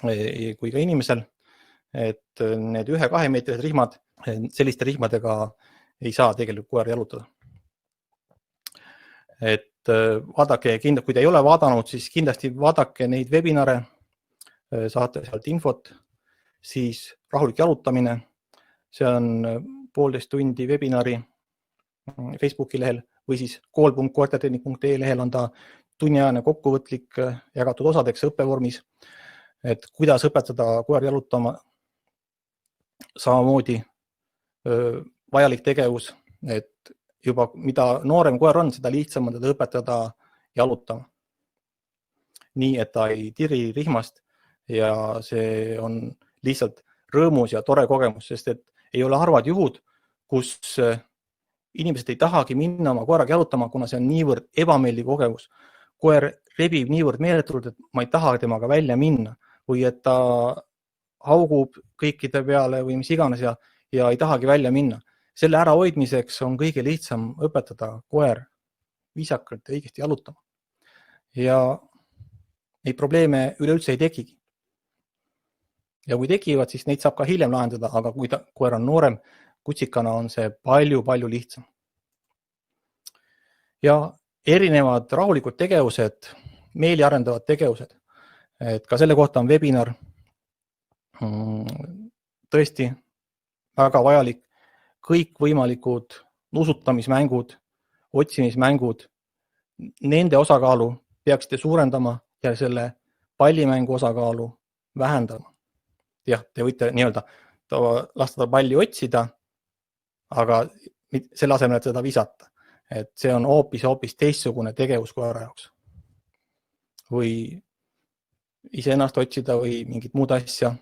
kui ka inimesel, et need 1-2 meetrised rihmad, selliste rihmadega ei saa tegelikult koer jalutada. Et vaadake, kui te ei ole vaadanud, siis kindlasti vaadake neid webinare, saate sealt infot, siis rahulik jalutamine, see on 1,5 tundi webinari Facebooki lehel või siis kool.koertetehnik.ee lehel on ta tunniajane kokkuvõtlik jagatud osadeks õppevormis, et kuidas õpetada koer jalutama, samamoodi vajalik tegevus, et juba mida noorem koer on, seda lihtsam on teda õpetada jalutama. Nii, et ta ei tiri rihmast ja see on lihtsalt rõõmus ja tore kogemus, sest et ei ole harvad juhud, kus inimesed ei tahagi minna oma koeraga jalutama, kuna see on niivõrd ebameeldiv kogemus. Koer rebib niivõrd meeletult, et ma ei taha temaga välja minna või et ta haugub kõikide peale või mis iganes ja ei tahagi välja minna. Selle ärahoidmiseks on kõige lihtsam õpetada koer viisakalt ja õigesti jalutama. Ja neid probleeme üleüldse ei tekigi. Ja kui tekivad, siis neid saab ka hiljem lahendada, aga kui koer on noorem, kutsikana on see palju lihtsam. Ja erinevad rahulikud tegevused, meeli arendavad tegevused, et ka selle kohta on webinar, tõesti väga vajalik, kõik võimalikud nusutamismängud, otsimismängud, nende osakaalu peaksite suurendama ja selle pallimängu osakaalu vähendama. Jah, te võite nii-öelda lasta palli otsida, aga selle asemel, et seda visata. Et see on hoopis teistsugune tegevus koera jaoks. Või iseennast otsida või mingit muud asja.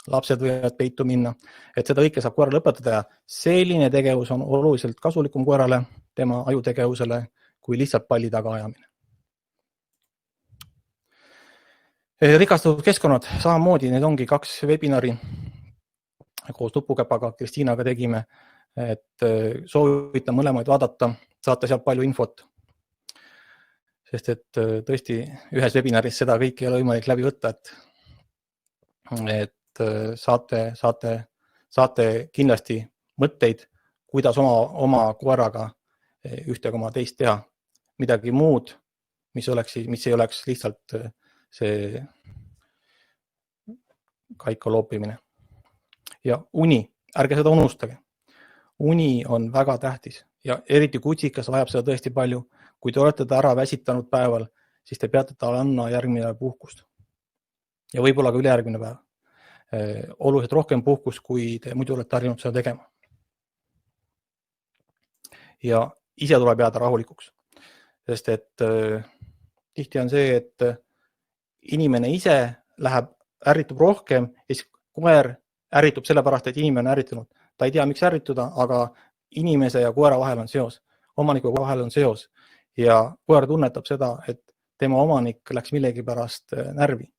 Lapsed võivad peitu minna. Et seda kõike saab koerale õpetada ja selline tegevus on oluliselt kasulikum koerale, tema ajutegevusele, kui lihtsalt palli taga ajamine. Rikastatud keskkonnad, samamoodi, need ongi 2 webinari koos Tupukäpaga, Kristiinaga tegime, et soovitan mõlemaid vaadata, saate sealt palju infot. Sest et tõesti ühes webinaris seda kõike ei ole võimalik läbi võtta, et saate kindlasti mõtteid, kuidas oma koeraga ühte koma teist teha. Midagi muud, mis ei oleks lihtsalt see kaiko loopimine. Ja uni, ärge seda unustage. Uni on väga tähtis ja eriti kutsikas vajab seda tõesti palju. Kui te olete ta ära väsitanud päeval, siis te peate talle andma järgmine puhkust. Ja võib-olla ka ülejärgmine päev. Oluliselt rohkem puhkust, kui te muidu olete harjunud seda tegema. Ja ise tuleb jääda rahulikuks. Sest et tihti on see, et inimene ise ärritub rohkem ja siis koer ärritub sellepärast, et inimene on ärritunud. Ta ei tea, miks ärrituda, aga inimese ja koera vahel on seos. Omaniku vahel on seos ja koer tunnetab seda, et tema omanik läks millegi pärast närvi.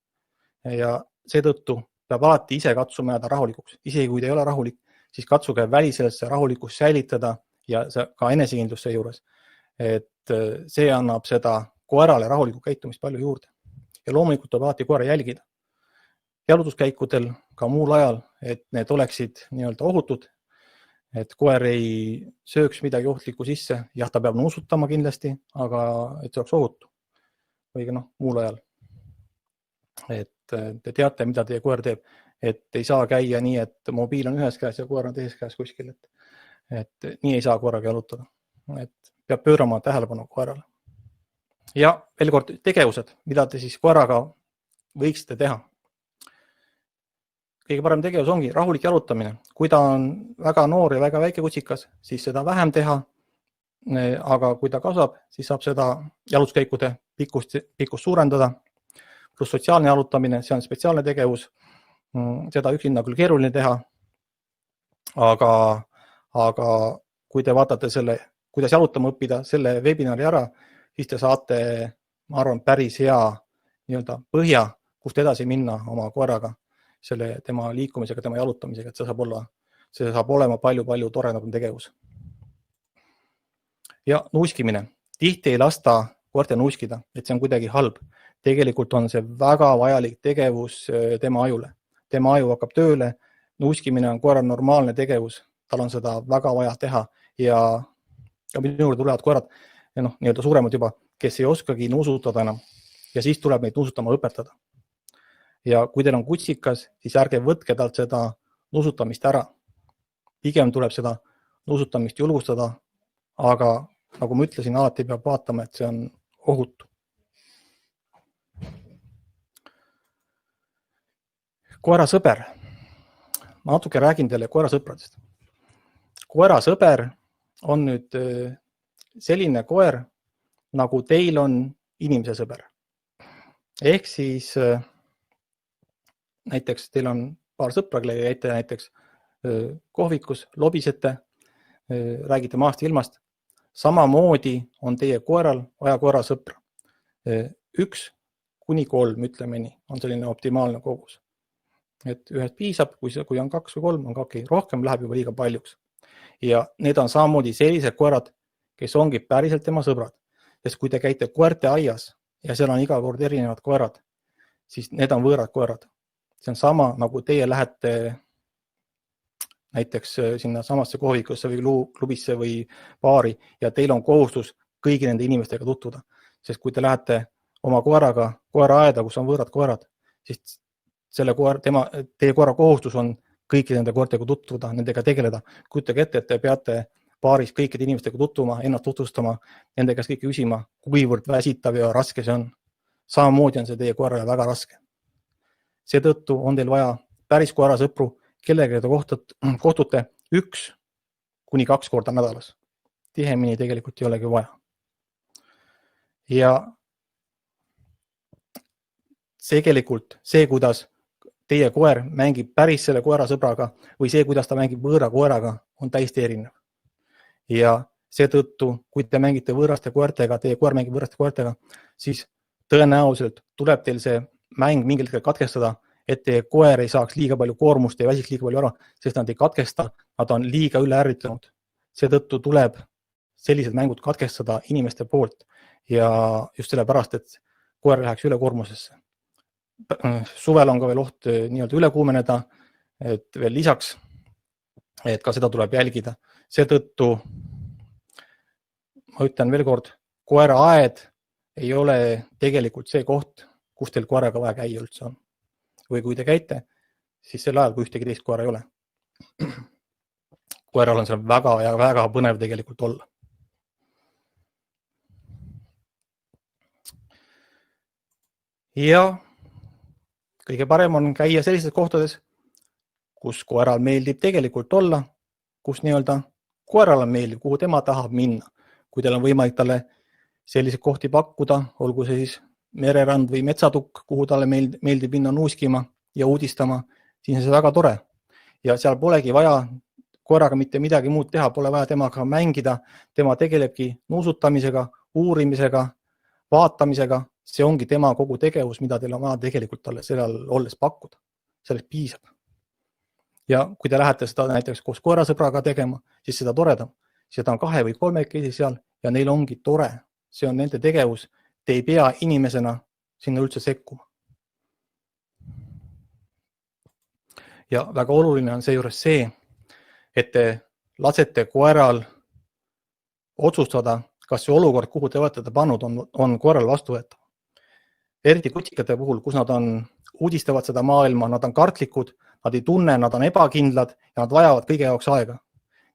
Ja seetõttu peab alati ise katsuma jääda rahulikuks. Isegi kui te ei ole rahulik, siis katsuge väliselt see rahulikus säilitada ja ka enesekindluse juures. Et see annab seda koerale rahulikku käitumist palju juurde. Ja loomulikult tuleb alati koera jälgida. Jalutuskäikudel ka muul ajal, et need oleksid nii-öelda ohutud, et koer ei sööks midagi ohtlikku sisse. Jah, ta peab nuusutama kindlasti, aga et see oleks ohutu. Või muul ajal. Et te teate, mida teie koer teeb. Et ei saa käia nii, et mobiil on ühes käes ja koer on teises käes kuskil. Et nii ei saa koeraga jalutada. Et peab pöörama tähelepanu koerale. Ja veel kord tegevused, mida te siis koeraga võiksite teha. Kõige parem tegevus ongi rahulik jalutamine. Kui ta on väga noor ja väga väike kutsikas, siis seda vähem teha aga kui ta kasvab, siis saab seda jalutuskäikude pikkust suurendada. Pluss sotsiaalne jalutamine, see on spetsiaalne tegevus. Seda üksinda küll keeruline teha. Aga kui te vaatate selle, kuidas jalutama õppida, selle webinari ära, siis te saate, ma arvan, päris hea nii-öelda põhja, kust edasi minna oma koeraga, selle tema liikumisega, tema jalutamisega, et see saab olema palju-palju toredam tegevus. Ja nuuskimine. Tihti ei lasta koerte nuuskida, et see on kuidagi halb. Tegelikult on see väga vajalik tegevus tema ajule. Tema aju hakkab tööle, nuuskimine on koera normaalne tegevus, tal on seda väga vaja teha ja minu juurde tulevad koerad nii-öelda suuremad juba, kes ei oskagi nuusutada enam ja siis tuleb neid nuusutama õpetada. Ja kui teil on kutsikas, siis ärge võtke talt seda nuusutamist ära. Pigem tuleb seda nuusutamist julgustada, aga nagu ma ütlesin, alati peab vaatama, et see on ohutu. Koerasõber. Ma natuke räägin teile koerasõpradest. Koerasõber on nüüd selline koer, nagu teil on inimese sõber. Ehk siis näiteks teil on paar sõpra, kellega käite näiteks kohvikus, lobisete, räägite maast ilmast. Samamoodi on teie koeral vaja koerasõpra. 1-3, ütleme nii, on selline optimaalne kogus. Et ühest piisab, kui on 2 või 3, on ka okei. Rohkem läheb juba liiga paljuks. Ja need on samamoodi sellised koerad, kes ongi päriselt tema sõbrad. Sest kui te käite koerte aias ja seal on iga kord erinevad koerad, siis need on võõrad koerad. See on sama, nagu teie lähete näiteks sinna samasse kohvikusse või klubisse või baari ja teil on kohustus kõigi nende inimestega tutvuda. Sest kui te lähete oma koeraga koeraaeda, kus on võõrad koerad, siis teie koera kohustus on kõiki nende koertega tutvuda, nendega tegeleda. Kujutage ette, et te peate baaris kõikide inimestega tutvuma, ennast tutvustama, nende käest kõike küsima, kuivõrd väsitav ja raske see on. Samamoodi on see teie koerale väga raske. Seetõttu on teil vaja päris koerasõpru, kellega te kohtute 1-2 korda nädalas. Tihemini tegelikult ei olegi vaja. Ja tegelikult see, kuidas teie koer mängib päris selle koerasõbraga või see, kuidas ta mängib võõra koeraga, on täiesti erinev. Ja seetõttu, kui te mängite võõraste koertega, teie koer mängib võõraste koertega, siis tõenäoliselt tuleb teil see mäng mingil hetkel katkestada, et teie koer ei saaks liiga palju koormust, ei väsiks liiga palju ära, sest nad ei katkesta, nad on liiga üle ärritanud. Seetõttu tuleb sellised mängud katkestada inimeste poolt ja just sellepärast, et koer läheks üle koormusesse. Suvel on ka veel oht nii-öelda üle kuumeneda, et veel lisaks, et ka seda tuleb jälgida. Seetõttu ma ütlen veel kord, koeraaed ei ole tegelikult see koht, kus teil koeraga vaja käia üldse on. Või kui te käite, siis sel ajal, kui ühtegi teist koera ei ole. Koeral on seal väga põnev tegelikult olla. Ja kõige parem on käia sellistes kohtades, kus koeral meeldib tegelikult olla, kus nii-öelda koeral on meeldib, kuhu tema tahab minna. Kui teil on võimalik talle selliseid kohti pakkuda, olgu see siis mererand või metsatukk, kuhu talle meeldib minna nuuskima ja uudistama, siis on see väga tore. Ja seal polegi vaja koeraga mitte midagi muud teha, pole vaja temaga mängida, tema tegelebki nuusutamisega, uurimisega, vaatamisega, see ongi tema kogu tegevus, mida teil on vaja tegelikult talle sellel olles pakkuda. Sellest piisab. Ja kui te lähete seda näiteks koos koerasõbraga tegema, siis seda toredam. Seda on 2 või 3 keisi seal ja neil ongi tore. See on nende tegevus. Te ei pea inimesena sinna üldse sekkuma. Ja väga oluline on seejuures see, et te lasete koeral otsustada, kas see olukord, kuhu te olete pannud, on koeral vastuvõetav. Eriti kutsikate puhul, kus nad uudistavad seda maailma, nad on kartlikud, nad ei tunne, nad on ebakindlad ja nad vajavad kõige jaoks aega.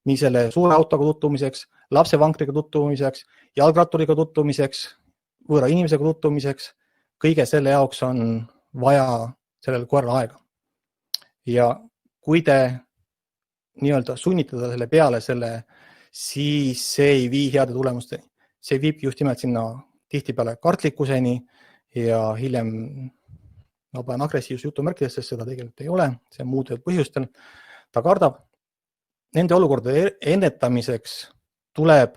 Nii selle suure autoga tutvumiseks, lapsevankriga tutvumiseks, jalgratturiga tutvumiseks, võõra inimesega tutvumiseks, kõige selle jaoks on vaja sellele koerale aega. Ja kui te nii-öelda sunnitada selle peale selle siis see ei vii heade tulemusteni. See viibki just nimelt sinna tihtipeale kartlikkuseni ja hiljem, ma panen agressiivse jutumärkides, sest seda tegelikult ei ole, see on muudel põhjustel. Ta kardab. Nende olukordade ennetamiseks tuleb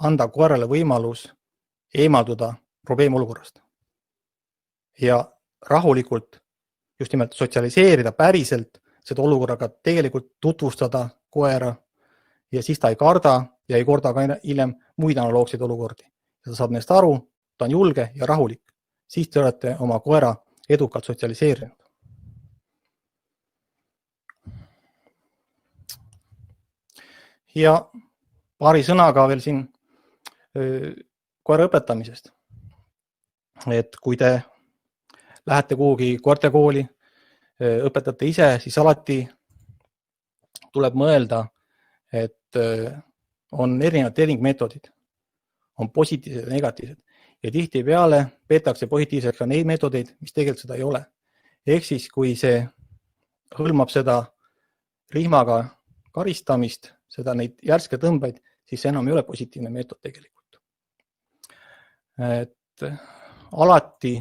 anda koerale võimalus eemalduda probleemolukorrast ja rahulikult just nimelt sotsialiseerida päriselt seda olukorraga, tegelikult tutvustada koera ja siis ta ei karda ja ei korda ka hiljem muid analoogseid olukordi. Ja ta saab neist aru, ta on julge ja rahulik. Siis te olete oma koera edukalt sotsialiseerinud. Ja paari sõnaga veel siin koera õpetamisest. Et kui te lähete kuhugi koertekooli, õpetate ise, siis alati tuleb mõelda, et on erinevad treeningmeetodid, on positiivsed ja negatiivsed. Ja tihtipeale peetakse positiivseks ka neid meetodeid, mis tegelikult seda ei ole. Ehk siis, kui see hõlmab seda rihmaga karistamist, seda neid järske tõmbaid, siis see enam ei ole positiivne meetod tegelikult. Et alati,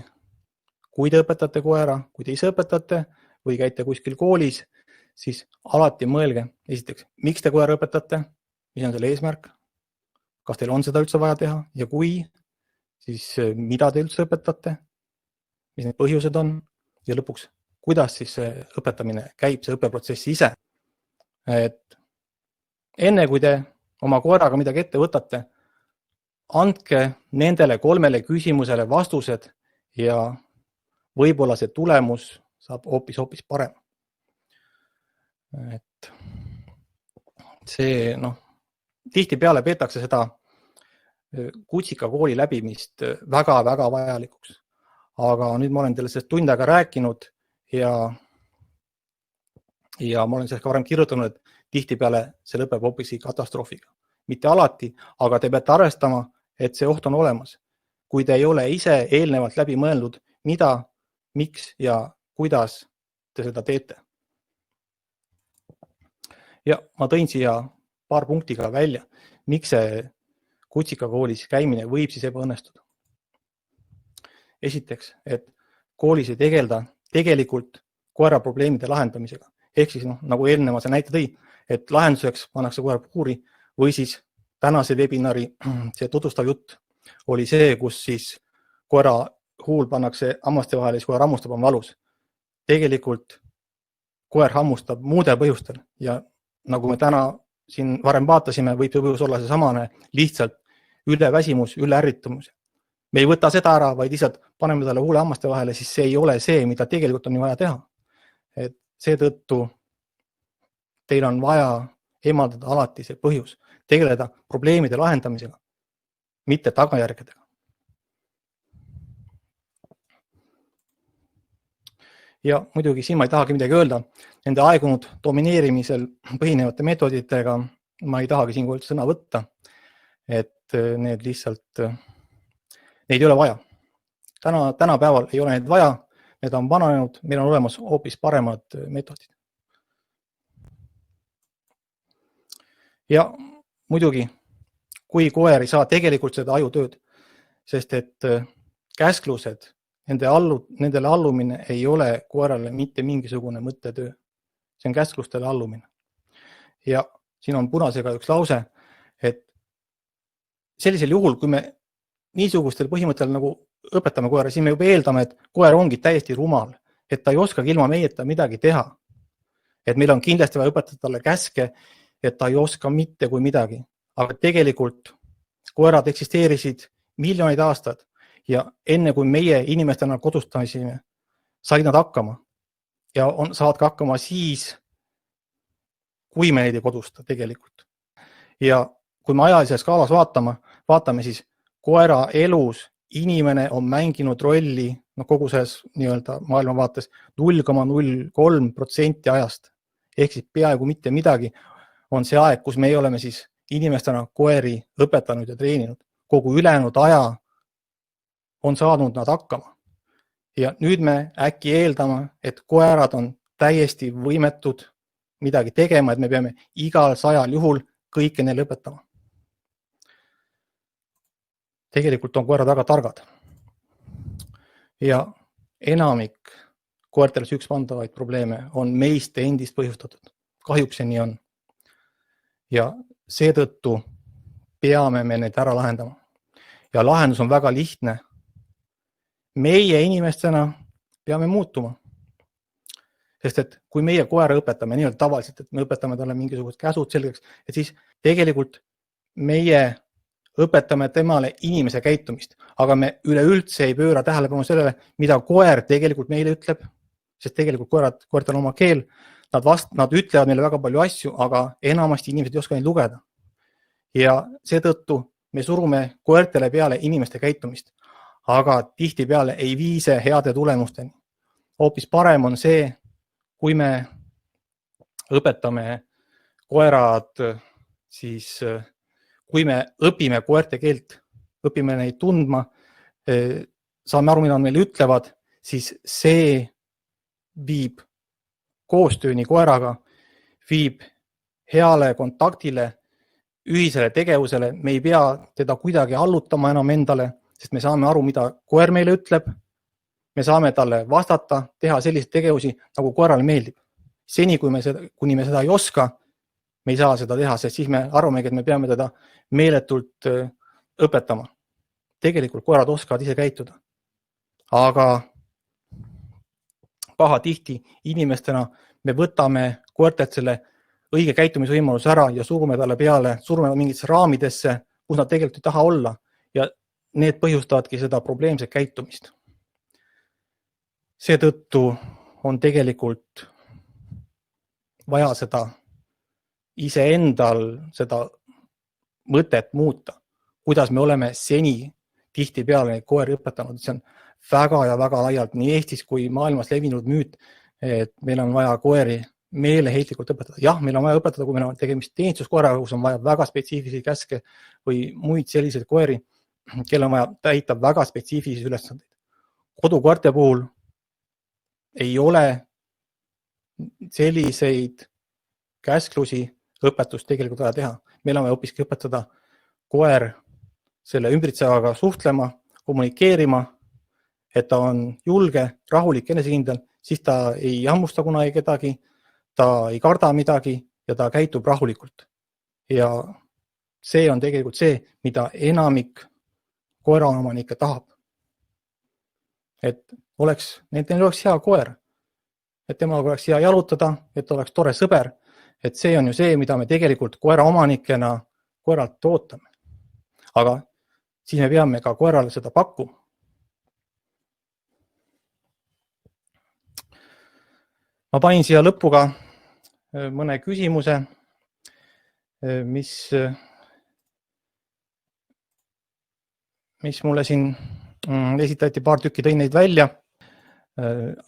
kui te õpetate koera, kui te ise õpetate või käite kuskil koolis, siis alati mõelge, esiteks, miks te koera õpetate, mis on selle eesmärk, kas teil on seda üldse vaja teha ja kui, siis mida te üldse õpetate, mis need põhjused on ja lõpuks, kuidas siis see õpetamine käib, see õppeprotsess ise. Et enne kui te oma koeraga midagi ette võtate, andke nendele 3 küsimusele vastused ja võib-olla see tulemus saab hoopis parem. Et see, tihtipeale peetakse seda kutsikakooli läbimist väga-väga vajalikuks. Aga nüüd ma olen teile sellest tund aega rääkinud ja ma olen sellest ka varem kirjutanud, et tihtipeale see lõpeb hoopis katastroofiga. Mitte alati, aga te peate arvestama, et see oht on olemas. Kui te ei ole ise eelnevalt läbi mõelnud, mida, miks ja kuidas te seda teete. Ja ma tõin siia paar punktiga välja, miks see kutsikakoolis käimine võib siis ebaõnnestuda. Esiteks, et koolis ei tegelda tegelikult koera probleemide lahendamisega. Ehk siis, nagu eelneva see näite tõi, et lahenduseks pannakse koera puuri või siis tänase webinari see tutvustav jutt oli see, kus siis koera huul pannakse hammaste vahele, siis koer hammustab oma valus. Tegelikult koer hammustab muude põhjustel ja nagu me täna siin varem vaatasime, võib põhjus olla see samane, lihtsalt üleväsimus, üleärritumus. Me ei võta seda ära, vaid lihtsalt paneme talle huule hammaste vahele, siis see ei ole see, mida tegelikult on vaja teha. Et seetõttu teil on vaja eemaldada alati see põhjus, tegeleda probleemide lahendamisega, mitte tagajärgedega. Ja muidugi siin ma ei tahagi midagi öelda, nende aegunud domineerimisel põhinevate meetoditega ma ei tahagi siinkohal sõna võtta, et need lihtsalt, neid ei ole vaja. Tänapäeval ei ole neid vaja, need on vananenud, meil on olemas hoopis paremad meetodid. Ja muidugi, kui koer ei saa tegelikult seda ajutööd, sest et käsklused, nendele allumine ei ole koerale mitte mingisugune mõttetöö. See on käsklustele allumine. Ja siin on punasega üks lause, et sellisel juhul, kui me niisugustel põhimõttel nagu õpetame koera, siis me juba eeldame, et koer ongi täiesti rumal, et ta ei oskagi ilma meieta midagi teha. Et meil on kindlasti vaja õpetada talle käske, et ta ei oska mitte kui midagi. Aga tegelikult koerad eksisteerisid miljoneid aastad ja enne kui meie inimestena kodustasime, said nad hakkama ja saavad ka hakkama siis, kui me neid ei kodusta tegelikult. Ja kui me ajalises skaalas vaatame, siis koera elus inimene on mänginud rolli kogu selles maailmavaates 0,03% ajast. Ehk siis peaaegu mitte midagi on see aeg, kus me oleme siis inimestena koeri õpetanud ja treeninud. Kogu ülejäänud aja on saanud nad hakkama. Ja nüüd me äkki eeldame, et koerad on täiesti võimetud midagi tegema, et me peame igal 100 juhul kõike neile õpetama. Tegelikult on koerad väga targad. Ja enamik koertele süüks pandavaid probleeme on meist endist põhjustatud. Kahjuks see nii on. Ja seetõttu peame me need ära lahendama. Ja lahendus on väga lihtne. Meie inimestena peame muutuma. Sest et kui meie koera õpetame nii tavaliselt, et me õpetame talle mingisugused käsud selgeks, et siis tegelikult meie õpetame temale inimese käitumist, aga me üleüldse ei pööra tähelepanu sellele, mida koer tegelikult meile ütleb, sest tegelikult koertel on oma keel, nad ütlevad meile väga palju asju, aga enamasti inimesed ei oska neid lugeda. Ja seetõttu me surume koertele peale inimeste käitumist, aga tihtipeale ei viise heade tulemusteni. Hoopis parem on see, kui me õpetame koerad, siis kui me õpime koerte keelt, õpime neid tundma, saame aru, mida meile ütlevad, siis see viib koostööni koeraga, viib heale kontaktile, ühisele tegevusele, me ei pea teda kuidagi allutama enam endale, sest me saame aru, mida koer meile ütleb, me saame talle vastata, teha selliseid tegevusi, nagu koerale meeldib. Seni, kuni me seda ei oska, me ei saa seda teha, sest siis me arvamegi, et me peame teda meeletult õpetama. Tegelikult koerad oskavad ise käituda. Aga pahatihti inimestena me võtame koertelt selle õige käitumisvõimaluse ära ja surume talle peale, surume mingitesse raamidesse, kus nad tegelikult ei taha olla. Ja need põhjustavadki seda probleemset käitumist. Seetõttu on tegelikult vaja seda iseendal seda mõtet muuta, kuidas me oleme seni tihtipeale neid koeri õpetanud. See on väga ja väga laialt nii Eestis kui maailmas levinud müüt, et meil on vaja koeri meeleheitlikult õpetada. Jah, meil on vaja õpetada, kui meil on tegemist teenistuskoeraga, kus on vaja väga spetsiifilisi käske või muid selliseid koeri, kelle on vaja täita väga spetsiifilisi ülesandeid. Kodukoerte puhul ei ole selliseid käsklusi õpetust tegelikult vaja teha. Meil on vaja hoopiski õpetada koer selle ümbritsevaga suhtlema, kommunikeerima, et ta on julge, rahulik, enesekindel, siis ta ei hammusta kunagi kedagi, ta ei karda midagi ja ta käitub rahulikult. Ja see on tegelikult see, mida enamik koeraomanikke tahab. Et neil oleks hea koer, et temaga oleks hea jalutada, et oleks tore sõber, et see on ju see, mida me tegelikult koeraomanikena koeralt ootame. Aga siis me peame ka koerale seda pakkuma. Ma panin siia lõppu ka mõne küsimuse, mis mulle siin esitati, paar tükki tõin neid välja,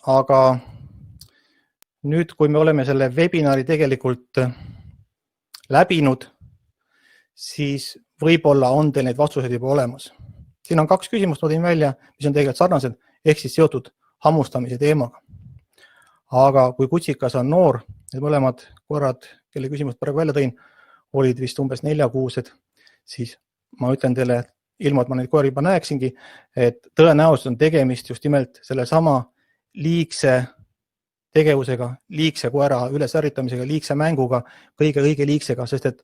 aga nüüd, kui me oleme selle webinari tegelikult läbinud, siis võib-olla on teil neid vastused juba olemas. Siin on 2 küsimust, ma tõin välja, mis on tegelikult sarnased, ehk siis seotud hammustamise teemaga. Aga kui kutsikas on noor, need mõlemad koerad, kelle küsimust praegu välja tõin, olid vist umbes 4-kuused, siis ma ütlen teile, ilma et ma neid koeri juba näeksingi, et tõenäoliselt on tegemist just nimelt selle sama liigse tegevusega, liigse koera ülesärritamisega, liigse mänguga, kõige liigsega, sest et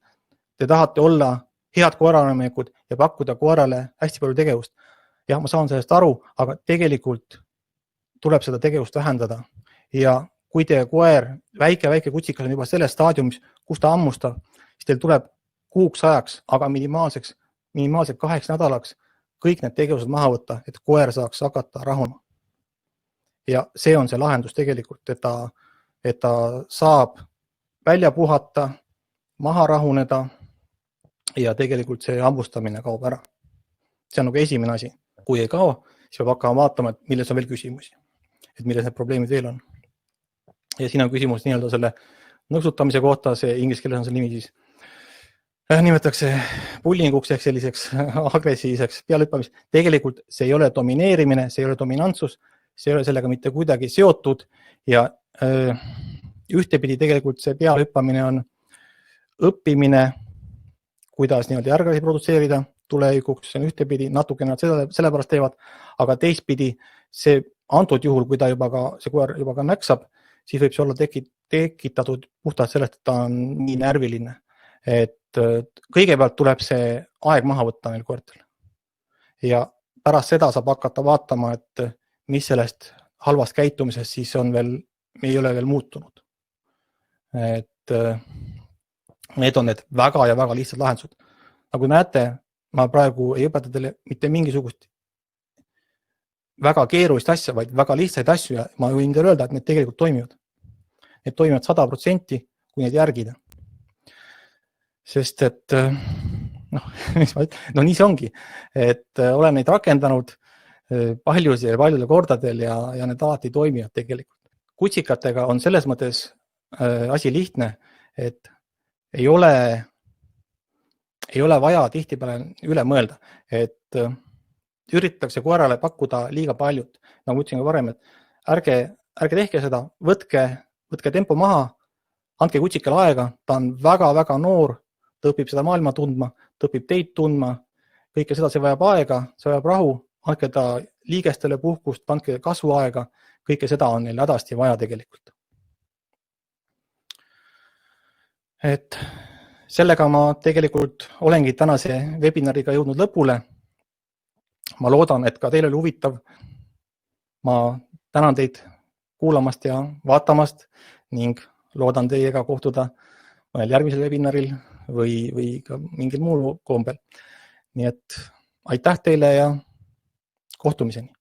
te tahate olla head koeraomanikud ja pakkuda koerale hästi palju tegevust. Jah, ma saan sellest aru, aga tegelikult tuleb seda tegevust vähendada. Ja kui teie koer, väike kutsikas on juba selles staadiumis, kus ta hammustab, siis teil tuleb kuuks ajaks, aga minimaalselt 8 nädalaks kõik need tegevused maha võtta, et koer saaks hakata rahuma. Ja see on see lahendus tegelikult, et ta saab välja puhata, maha rahuneda ja tegelikult see hammustamine kaob ära. See on nagu esimene asi. Kui ei kao, siis peab hakkama vaatama, et milles on veel küsimusi, et milles need probleemid veel on. Ja siin on küsimus nii-öelda selle nõksutamise kohta, see inglise keeles on see nimi siis nimetatakse bullinguks ehk selliseks agressiivseks pealehüppamist. Tegelikult see ei ole domineerimine, see ei ole dominantsus, see ei ole sellega mitte kuidagi seotud ja ühtepidi tegelikult see pealehüppamine on õppimine kuidas järglasi produtseerida tulevikuks, see on ühtepidi, natuke nad sellepärast teevad, aga teistpidi see antud juhul, kui see koer juba ka näksab, siis võib see olla tekitatud puhtalt sellest, et ta on nii närviline. Et kõigepealt tuleb see aeg maha võtta neil koertel. Ja pärast seda saab hakata vaatama, et mis sellest halvast käitumisest siis ei ole veel muutunud. Et need on need väga ja väga lihtsad lahendused. Nagu näete, ma praegu ei õpeta teile mitte mingisugust väga keerulist asja, vaid väga lihtsaid asju ja ma võin teile öelda, et need tegelikult toimivad. Need toimivad 100%, kui neid järgida. Sest et nii see ongi, et olen neid rakendanud paljudel kordadel ja need alati toimivad tegelikult. Kutsikatega on selles mõttes asi lihtne, et ei ole vaja tihtipeale üle mõelda, et üritatakse koerale pakkuda liiga paljut. Nagu ütlesin ka varem, et ärge tehke seda, võtke tempo maha, andke kutsikale aega, ta on väga-väga noor, ta õpib seda maailma tundma, ta õpib teid tundma, kõike seda, see vajab aega, see vajab rahu, andke ta liigestele puhkust, andke kasvuaega, kõike seda on neil hädasti vaja tegelikult. Et sellega ma tegelikult olengi tänase webinariga jõudnud lõpule. Ma loodan, et ka teil oli huvitav. Ma tänan teid kuulamast ja vaatamast ning loodan teiega kohtuda mõnel järgmisel webinaril või ka mingil muul kombel. Nii et aitäh teile ja kohtumiseni!